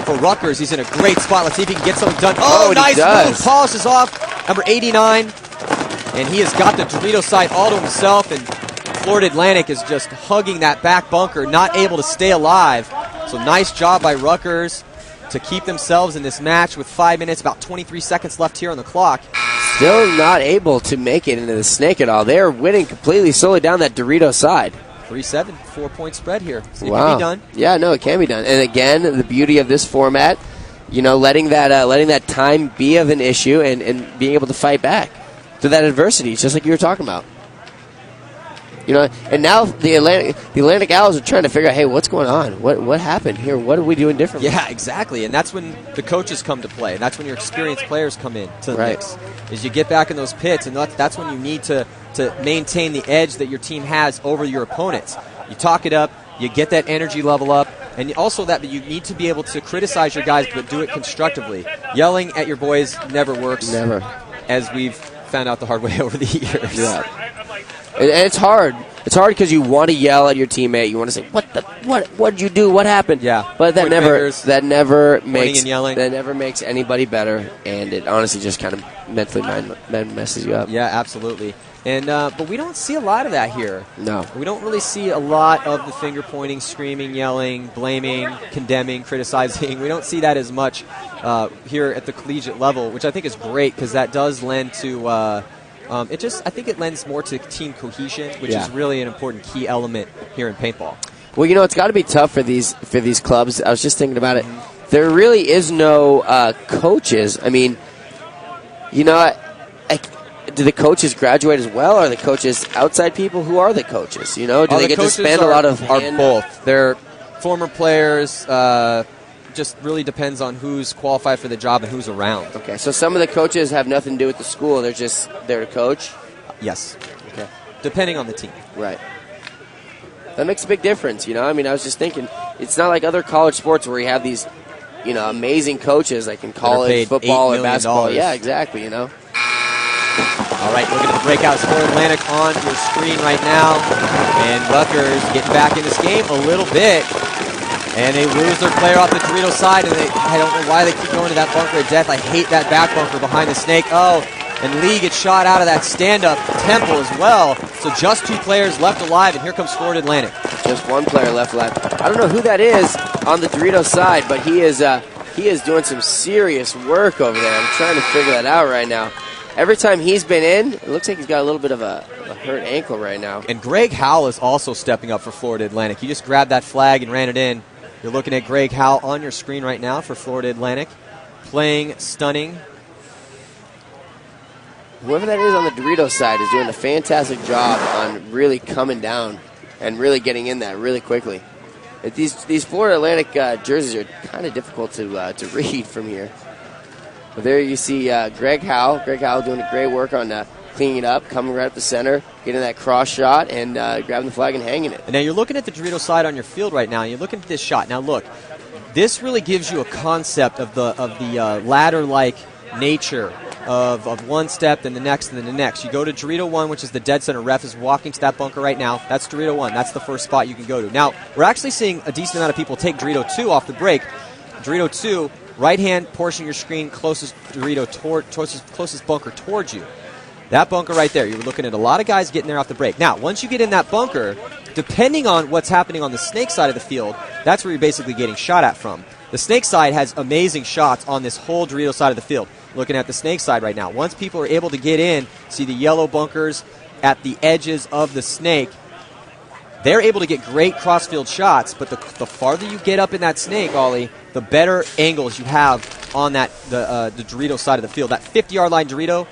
for Rutgers. He's in a great spot. Let's see if he can get something done. Oh, nice move. Polishes off number 89. And he has got the Dorito side all to himself. And Florida Atlantic is just hugging that back bunker, not able to stay alive. So nice job by Rutgers to keep themselves in this match with 5 minutes, about 23 seconds left here on the clock. Still not able to make it into the snake at all. They're winning completely solely down that Dorito side. 3-7, 4-point spread here. So wow. It can be done. Yeah, no, it can be done. And again, the beauty of this format, letting that time be of an issue and being able to fight back to that adversity, just like you were talking about. And now the Atlantic Owls are trying to figure out, hey, what's going on? What happened here? What are we doing differently? Yeah, exactly. And that's when the coaches come to play. And that's when your experienced players come in to the mix. Is you get back in those pits, and that's when you need to maintain the edge that your team has over your opponents. You talk it up, you get that energy level up, and also that you need to be able to criticize your guys, but do it constructively. Yelling at your boys never works. Never. As we've found out the hard way over the years. Yeah. And it's hard. It's hard because you want to yell at your teammate. You want to say, "What did you do? What happened?" Yeah. But that never yelling. makes anybody better, and it honestly just kind of mentally messes you up. Yeah, absolutely. And but we don't see a lot of that here. No. We don't really see a lot of the finger pointing, screaming, yelling, blaming, condemning, criticizing. We don't see that as much here at the collegiate level, which I think is great because that does lend to I think it lends more to team cohesion, which is really an important key element here in paintball. Well, it's got to be tough for these clubs. I was just thinking about it. There really is no coaches. I mean, do the coaches graduate as well? Are the coaches outside people? Who are the coaches? Do they get to spend a lot of are both. They're former players. Just really depends on who's qualified for the job and who's around. Okay, so some of the coaches have nothing to do with the school. They're just there to coach? Yes. Okay. Depending on the team. Right. That makes a big difference, I mean, I was just thinking, it's not like other college sports where you have these, amazing coaches like in college football or basketball. Yeah, exactly, All right, looking at the breakout score, Atlantic on your screen right now. And Rutgers getting back in this game a little bit. And they lose their player off the Dorito side, and I don't know why they keep going to that bunker of death. I hate that back bunker behind the snake. Oh, and Lee gets shot out of that stand-up temple as well. So just 2 players left alive, and here comes Florida Atlantic. Just 1 player left alive. I don't know who that is on the Dorito side, but he is doing some serious work over there. I'm trying to figure that out right now. Every time he's been in, it looks like he's got a little bit of a hurt ankle right now. And Greg Howell is also stepping up for Florida Atlantic. He just grabbed that flag and ran it in. You're looking at Greg Howell on your screen right now for Florida Atlantic. Playing stunning. Whoever that is on the Dorito side is doing a fantastic job on really coming down and really getting in that really quickly. These Florida Atlantic jerseys are kind of difficult to read from here. But there you see Greg Howell. Greg Howell doing a great work on cleaning it up, coming right up the center, getting that cross shot, and grabbing the flag and hanging it. And now you're looking at the Dorito side on your field right now. And you're looking at this shot. Now look, this really gives you a concept of the ladder-like nature of one step, then the next, and then the next. You go to Dorito 1, which is the dead center. Ref is walking to that bunker right now. That's Dorito 1. That's the first spot you can go to. Now, we're actually seeing a decent amount of people take Dorito 2 off the break. Dorito 2, right-hand portion of your screen, closest bunker towards you. That bunker right there, you're looking at a lot of guys getting there off the break. Now, once you get in that bunker, depending on what's happening on the snake side of the field, that's where you're basically getting shot at from. The snake side has amazing shots on this whole Dorito side of the field. Looking at the snake side right now. Once people are able to get in, see the yellow bunkers at the edges of the snake, they're able to get great crossfield shots, but the farther you get up in that snake, Ollie, the better angles you have on the Dorito side of the field. That 50-yard line Dorito,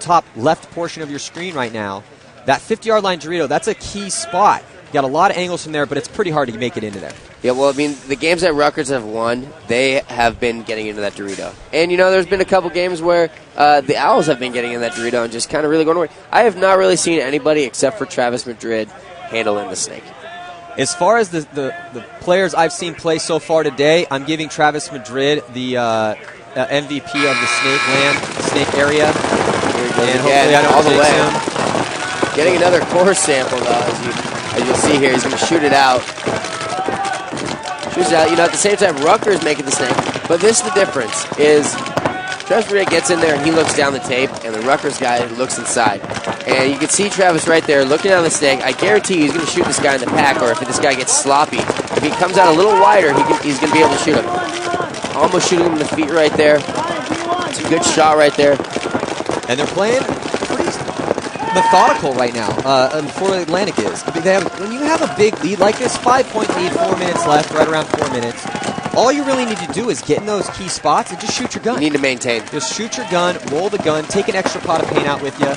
top left portion of your screen right now, that 50-yard line Dorito, that's a key spot. You got a lot of angles from there, but it's pretty hard to make it into there. Yeah, well, I mean, the games that Rutgers have won, they have been getting into that Dorito. And, there's been a couple games where the Owls have been getting in that Dorito and just kind of really going away. I have not really seen anybody except for Travis Madrid handling the snake. As far as the players I've seen play so far today, I'm giving Travis Madrid the MVP of the snake area. And hopefully I don't all the jinx way. him. Getting another core sample, though, as you'll see here. He's going to shoot it out. Shoots it out. At the same time, Rutgers making the snake. But this is the difference, is Travis Madrid gets in there and he looks down the tape, and the Rutgers guy looks inside. And you can see Travis right there looking down the snake. I guarantee you he's going to shoot this guy in the pack, or if this guy gets sloppy. If he comes out a little wider, he's going to be able to shoot him. Almost shooting him in the feet right there. It's a good shot right there. And they're playing pretty methodical right now, for Atlantic is. When you have a big lead like this, 5-point lead, 4 minutes left, right around 4 minutes, all you really need to do is get in those key spots and just shoot your gun. You need to maintain. Just shoot your gun, roll the gun, take an extra pot of paint out with you,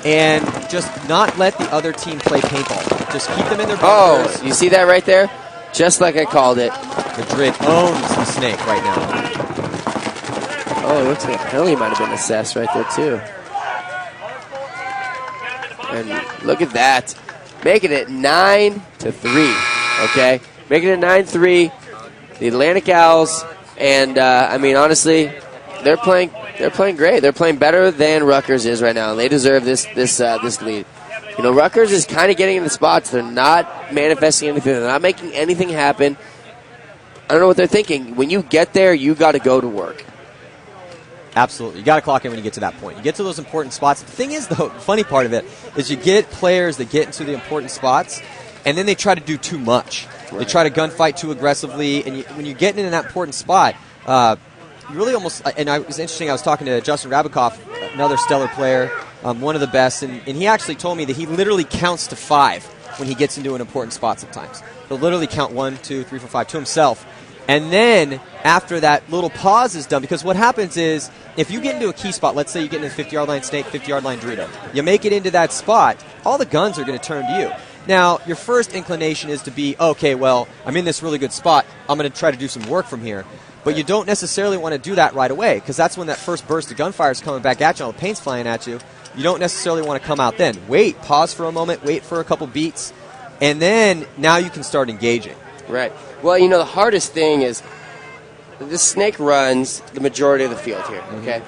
and just not let the other team play paintball. Just keep them in their bunkers. Oh, you see that right there? Just like I called it. Madrid owns the snake right now. Oh, it looks like a penalty might have been assessed right there, too. And look at that. Making it 9-3, okay? Making it 9-3. The Atlantic Owls, and, honestly, they're playing great. They're playing better than Rutgers is right now, and they deserve this lead. Rutgers is kind of getting in the spots. They're not manifesting anything. They're not making anything happen. I don't know what they're thinking. When you get there, you got to go to work. Absolutely. You got to clock in when you get to that point. You get to those important spots. The thing is, though, the funny part of it is you get players that get into the important spots, and then they try to do too much. Right. They try to gunfight too aggressively, and when you're getting in that important spot, you really almost, and it was interesting, I was talking to Justin Rabikoff, another stellar player, one of the best, and he actually told me that he literally counts to 5 when he gets into an important spot sometimes. He'll literally count 1, 2, 3, 4, 5 to himself. And then after that little pause is done, because what happens is if you get into a key spot, let's say you get into the 50-yard line snake, 50-yard line Dorito, you make it into that spot, all the guns are going to turn to you. Now, your first inclination is to be, okay, well, I'm in this really good spot. I'm going to try to do some work from here. But you don't necessarily want to do that right away, because that's when that first burst of gunfire is coming back at you, all the paint's flying at you. You don't necessarily want to come out then. Wait, pause for a moment, wait for a couple beats, and then now you can start engaging. Right. Well, the hardest thing is the snake runs the majority of the field here, okay?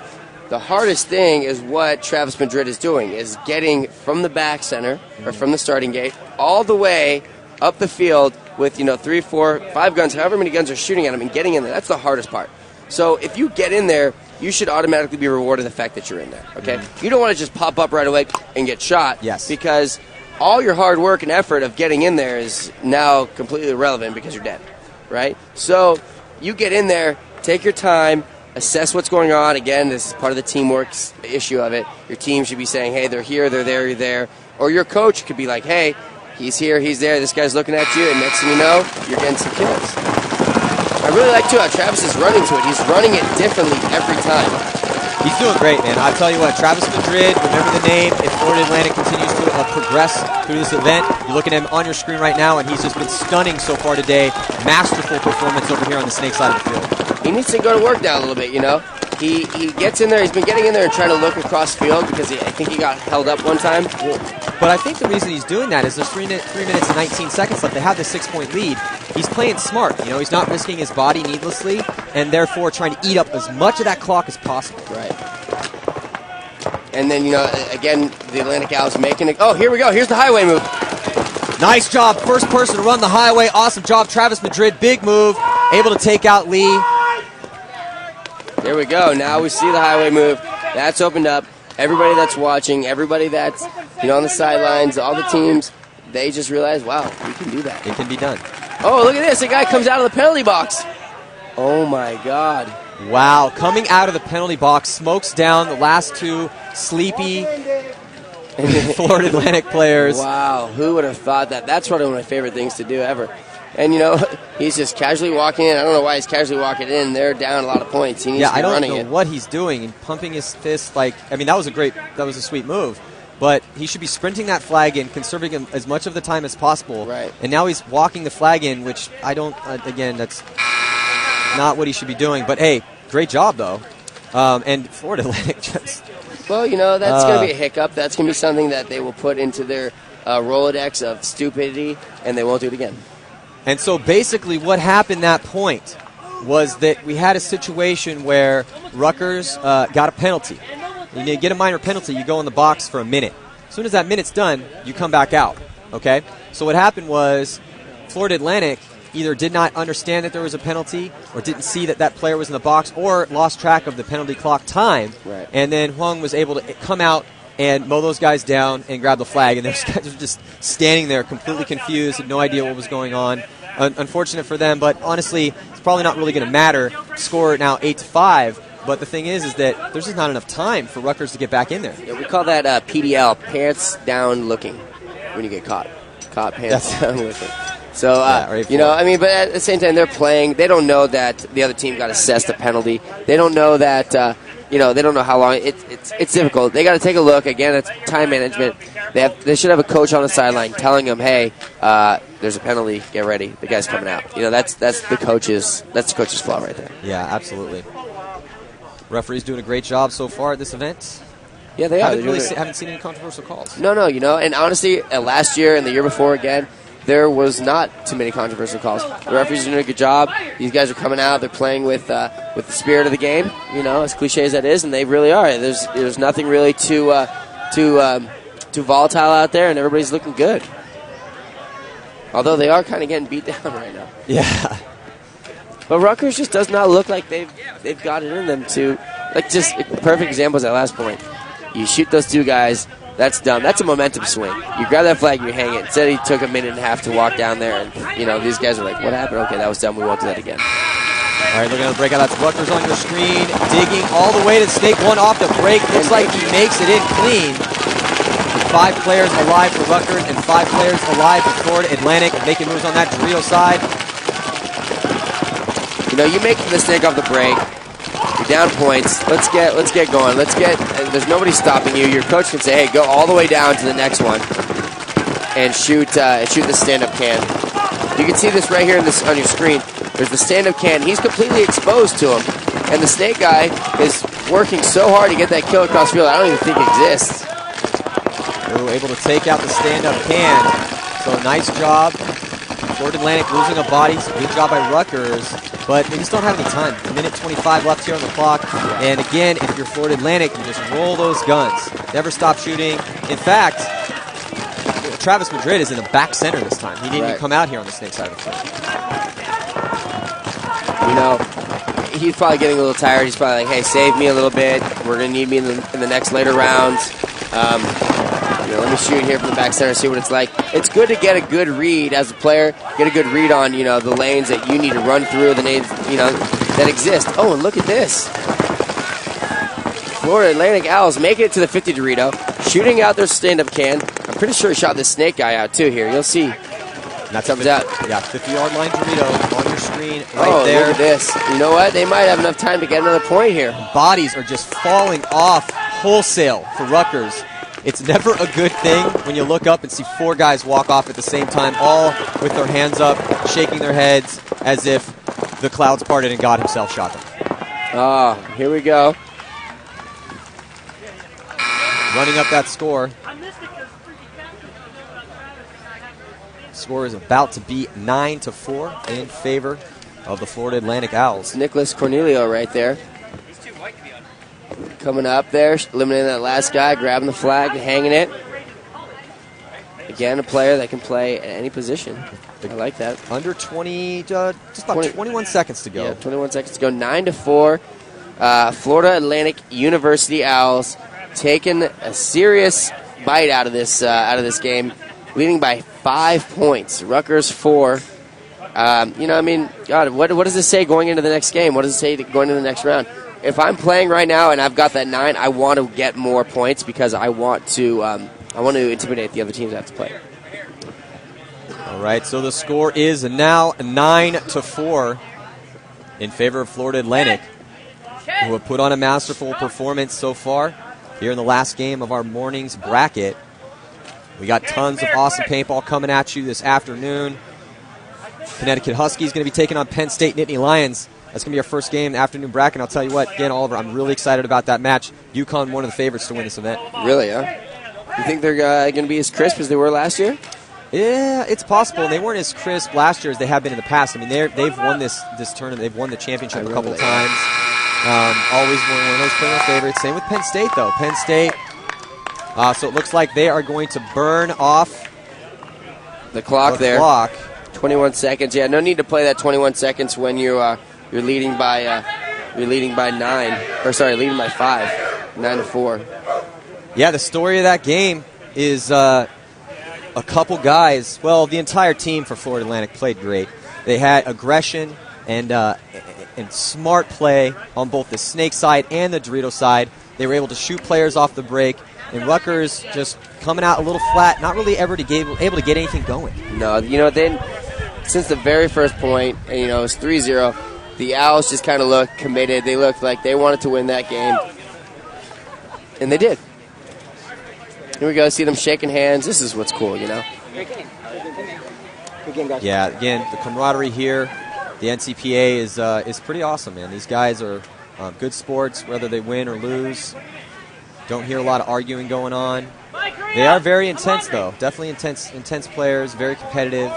The hardest thing is what Travis Madrid is doing, is getting from the back center, or from the starting gate, all the way up the field with, 3, 4, 5 guns, however many guns are shooting at him, and getting in there. That's the hardest part. So if you get in there, you should automatically be rewarded the fact that you're in there, okay? You don't want to just pop up right away and get shot. Yes. Because all your hard work and effort of getting in there is now completely irrelevant because you're dead, right? So you get in there, take your time, assess what's going on. Again, this is part of the teamwork issue of it. Your team should be saying, hey, they're here, they're there, you're there. Or your coach could be like, hey, he's here, he's there, this guy's looking at you, and next thing you know, you're getting some kills. I really like, too, how Travis is running to it. He's running it differently every time. He's doing great, man. I'll tell you what, Travis Madrid, remember the name. If Florida Atlantic continues to progress through this event, you're looking at him on your screen right now, and he's just been stunning so far today. Masterful performance over here on the snake side of the field. He needs to go to work now a little bit, He gets in there. He's been getting in there and trying to look across field because I think he got held up one time. But I think the reason he's doing that is there's 3 minutes and 19 seconds left. They have this 6-point lead. He's playing smart. He's not risking his body needlessly, and therefore trying to eat up as much of that clock as possible. Right. And then, again, the Atlantic Owls making it. Oh, here we go. Here's the highway move. Nice job. First person to run the highway. Awesome job, Travis Madrid. Big move. Able to take out Lee. There we go. Now we see the highway move. That's opened up. Everybody that's watching, everybody that's on the sidelines, all the teams, they just realize, wow, we can do that. It can be done. Oh, look at this. A guy comes out of the penalty box. Oh, my God. Wow. Coming out of the penalty box, smokes down the last 2 sleepy Florida Atlantic players. Wow. Who would have thought that? That's probably one of my favorite things to do ever. And, he's just casually walking in. I don't know why he's casually walking in. They're down a lot of points. He needs to be running it. I don't know what he's doing and pumping his fist that was a sweet move. But he should be sprinting that flag in, conserving him as much of the time as possible. Right. And now he's walking the flag in, which I don't, again, that's not what he should be doing. But, hey, great job, though. And Florida Atlantic just Well, you know, that's going to be a hiccup. That's going to be something that they will put into their Rolodex of stupidity, and they won't do it again. And so basically what happened that point was that we had a situation where Rutgers got a penalty. When you get a minor penalty, you go in the box for a minute. As soon as that minute's done, you come back out, okay? So what happened was Florida Atlantic either did not understand that there was a penalty or didn't see that that player was in the box or lost track of the penalty clock time. Right. And then Huang was able to come out and mow those guys down and grab the flag. And those guys were just standing there completely confused, had no idea what was going on. Unfortunate for them, but honestly, it's probably not really going to matter. Score now 8-5. But the thing is that there's just not enough time for Rutgers to get back in there. Yeah, we call that PDL, pants down looking, when you get caught. Caught pants down looking. So, you know, I mean, but at the same time, they're playing. They don't know that the other team got assessed a penalty. They don't know that, you know, they don't know how long. It's difficult. They got to take a look. Again, it's time management. They should have a coach on the sideline telling them, hey, there's a penalty. Get ready. The guy's coming out. You know, that's the coach's flaw right there. Yeah, absolutely. Referees doing a great job so far at this event. Yeah, they are. Haven't seen any controversial calls. No, you know, and honestly, last year and the year before, again, there was not too many controversial calls. The referees are doing a good job. These guys are coming out. They're playing with the spirit of the game, you know, as cliche as that is, and they really are. There's nothing really too volatile out there, and everybody's looking good. Although they are kind of getting beat down right now. Yeah. But Rutgers just does not look like they've got it in them to, like, just perfect example is that last point. You shoot those two guys. That's dumb. That's a momentum swing. You grab that flag and you hang it. Instead, he took a minute and a half to walk down there, and, you know, these guys are like, what happened? Okay, that was dumb. We won't do that again. All right, looking at the breakout. That's Rutgers on your screen. Digging all the way to snake one off the break. Looks like he makes it in clean. 5 players alive for Rutgers and 5 players alive for Florida Atlantic. Making moves on that Dorito side. You know, you make the mistake off the break. You're down points. Let's get going. There's nobody stopping you. Your coach can say, hey, go all the way down to the next one and shoot the stand-up can. You can see this right here on your screen. There's the stand-up can. He's completely exposed to him. And the snake guy is working so hard to get that kill across the field, I don't even think it exists. Ooh, able to take out the stand-up can. So nice job. Florida Atlantic losing a body. Good job by Rutgers. But they just don't have any time. A minute 25 left here on the clock. And again, if you're Florida Atlantic, you just roll those guns. Never stop shooting. In fact, Travis Madrid is in the back center this time. He didn't even come out here on the snake side of the field. You know, he's probably getting a little tired. He's probably like, hey, save me a little bit. We're going to need me in the next later rounds. You know, let me shoot here from the back center and see what it's like. It's good to get a good read as a player, get a good read on, you know, the lanes that you need to run through, the lanes, you know, that exist. Oh, and look at this. Florida Atlantic Owls make it to the 50 Dorito, shooting out their stand-up can. I'm pretty sure he shot this snake guy out, too, here. You'll see. That comes out. Yeah, 50-yard line Dorito on your screen right there. Look at this. You know what? They might have enough time to get another point here. Bodies are just falling off wholesale for Rutgers. It's never a good thing when you look up and see 4 guys walk off at the same time, all with their hands up, shaking their heads as if the clouds parted and God himself shot them. Oh, here we go. Running up that score. Score is about to be 9-4 in favor of the Florida Atlantic Owls. Nicholas Cornelio right there. Coming up there, eliminating that last guy, grabbing the flag, hanging it. Again, a player that can play at any position. I like that. Under 20, just about 21 seconds to go. Yeah, 21 seconds to go. 9-4. Florida Atlantic University Owls taking a serious bite out of this game, leading by 5 points. Rutgers 4. You know, I mean, God, what does this say going into the next game? What does it say going into the next round? If I'm playing right now and I've got that 9, I want to get more points because I want to intimidate the other teams that have to play. All right, so the score is now 9-4 in favor of Florida Atlantic, who have put on a masterful performance so far here in the last game of our morning's bracket. We got tons of awesome paintball coming at you this afternoon. Connecticut Huskies going to be taking on Penn State Nittany Lions. That's going to be our first game in the afternoon bracket. And I'll tell you what, again, Oliver, I'm really excited about that match. UConn, one of the favorites to win this event. Really, huh? You think they're going to be as crisp as they were last year? Yeah, it's possible. And they weren't as crisp last year as they have been in the past. I mean, they've won this tournament. They've won the championship a couple times. Always one of those perennial favorites. Same with Penn State, though. Penn State. So it looks like they are going to burn off the clock there. 21 seconds. Yeah, no need to play that 21 seconds when you're leading by 5, 9-4. Yeah, the story of that game is a couple guys. Well, the entire team for Florida Atlantic played great. They had aggression and smart play on both the Snake side and the Dorito side. They were able to shoot players off the break. And Rutgers just coming out a little flat, not really able to get anything going. No, then since the very first point, and, it was 3-0, the Owls just kind of looked committed. They looked like they wanted to win that game. And they did. Here we go, see them shaking hands. This is what's cool, Great game. Good game, guys. Yeah, again, the camaraderie here, the NCPA is pretty awesome, man. These guys are good sports, whether they win or lose. Don't hear a lot of arguing going on. They are very intense, though. Definitely intense players, very competitive.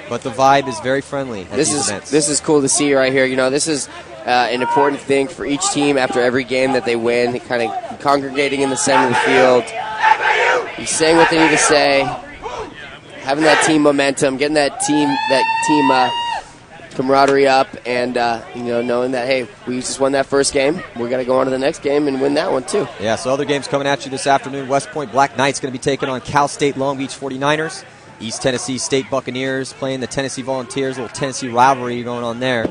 But the vibe is very friendly at these events. This is cool to see right here. This is an important thing for each team after every game that they win. Kind of congregating in the center of the field, saying what they need to say, having that team momentum, getting that team camaraderie up, and knowing that, hey, we just won that first game, we got to go on to the next game and win that one too. Yeah, so other games coming at you this afternoon. West Point Black Knights going to be taking on Cal State Long Beach 49ers. East Tennessee State Buccaneers playing the Tennessee Volunteers. A little Tennessee rivalry going on there.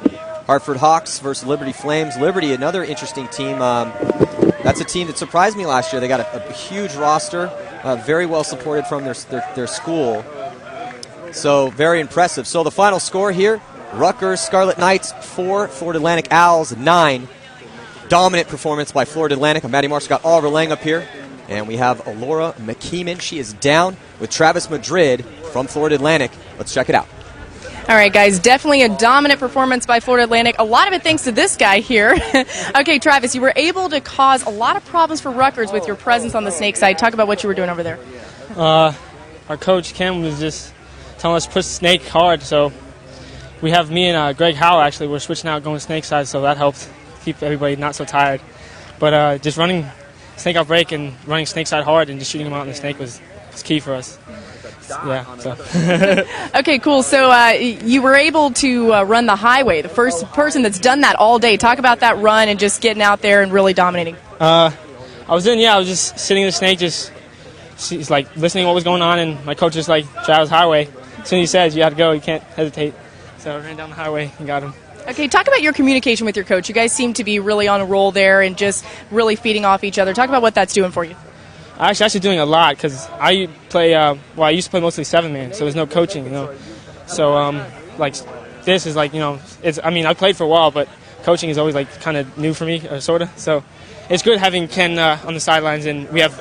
Hartford Hawks versus Liberty Flames. Liberty, another interesting team. That's a team that surprised me last year. They got a huge roster, very well supported from their school. So very impressive. So the final score here, Rutgers Scarlet Knights 4, Florida Atlantic Owls 9. Dominant performance by Florida Atlantic. I'm Matty Marsh, got Oliver Lang up here. And we have Alora McKeeman. She is down with Travis Madrid from Florida Atlantic. Let's check it out. All right, guys, definitely a dominant performance by Florida Atlantic. A lot of it thanks to this guy here. Okay, Travis, you were able to cause a lot of problems for Rutgers with your presence on the Snake side. Talk about what you were doing over there. Our coach, Kim, was just telling us to push Snake hard. So we have me and Greg Howell, actually, we're switching out going Snake side, so that helped keep everybody not so tired. But just running Snake out break and running Snake side hard and just shooting them out in the Snake was key for us. Yeah. So. Okay, cool. So you were able to run the highway, the first person that's done that all day. Talk about that run and just getting out there and really dominating. I was just sitting in the Snake, she's like listening to what was going on, and my coach was like, Travis highway. As soon as he says you have to go, you can't hesitate. So I ran down the highway and got him. Okay, talk about your communication with your coach. You guys seem to be really on a roll there and just really feeding off each other. Talk about what that's doing for you. Actually doing a lot because I play. I used to play mostly 7-man, so there's no coaching, So this is it's. I mean, I played for a while, but coaching is always kind of new for me, sort of. So it's good having Ken on the sidelines, and we have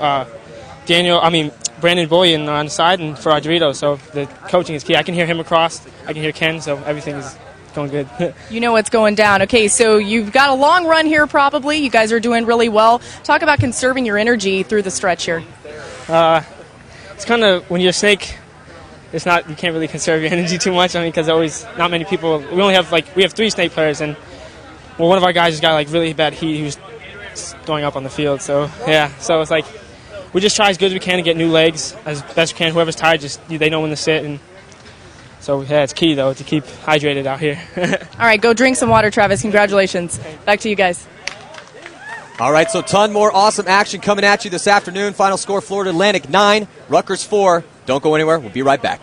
Brandon Bullion on the side, and for our Dorito. So the coaching is key. I can hear him across. I can hear Ken, so everything is going good. You know what's going down. Okay, so you've got a long run here probably. You guys are doing really well. Talk about conserving your energy through the stretch here. It's kind of, when you're a Snake, you can't really conserve your energy too much. I mean, because always not many people. We only have we have 3 Snake players, and one of our guys just got really bad heat. He was throwing up on the field. So yeah, so it's we just try as good as we can to get new legs as best we can. Whoever's tired, they know when to sit. And so yeah, it's key though to keep hydrated out here. All right, go drink some water, Travis. Congratulations. Back to you guys. All right, so ton more awesome action coming at you this afternoon. Final score, Florida Atlantic 9, Rutgers 4. Don't go anywhere. We'll be right back.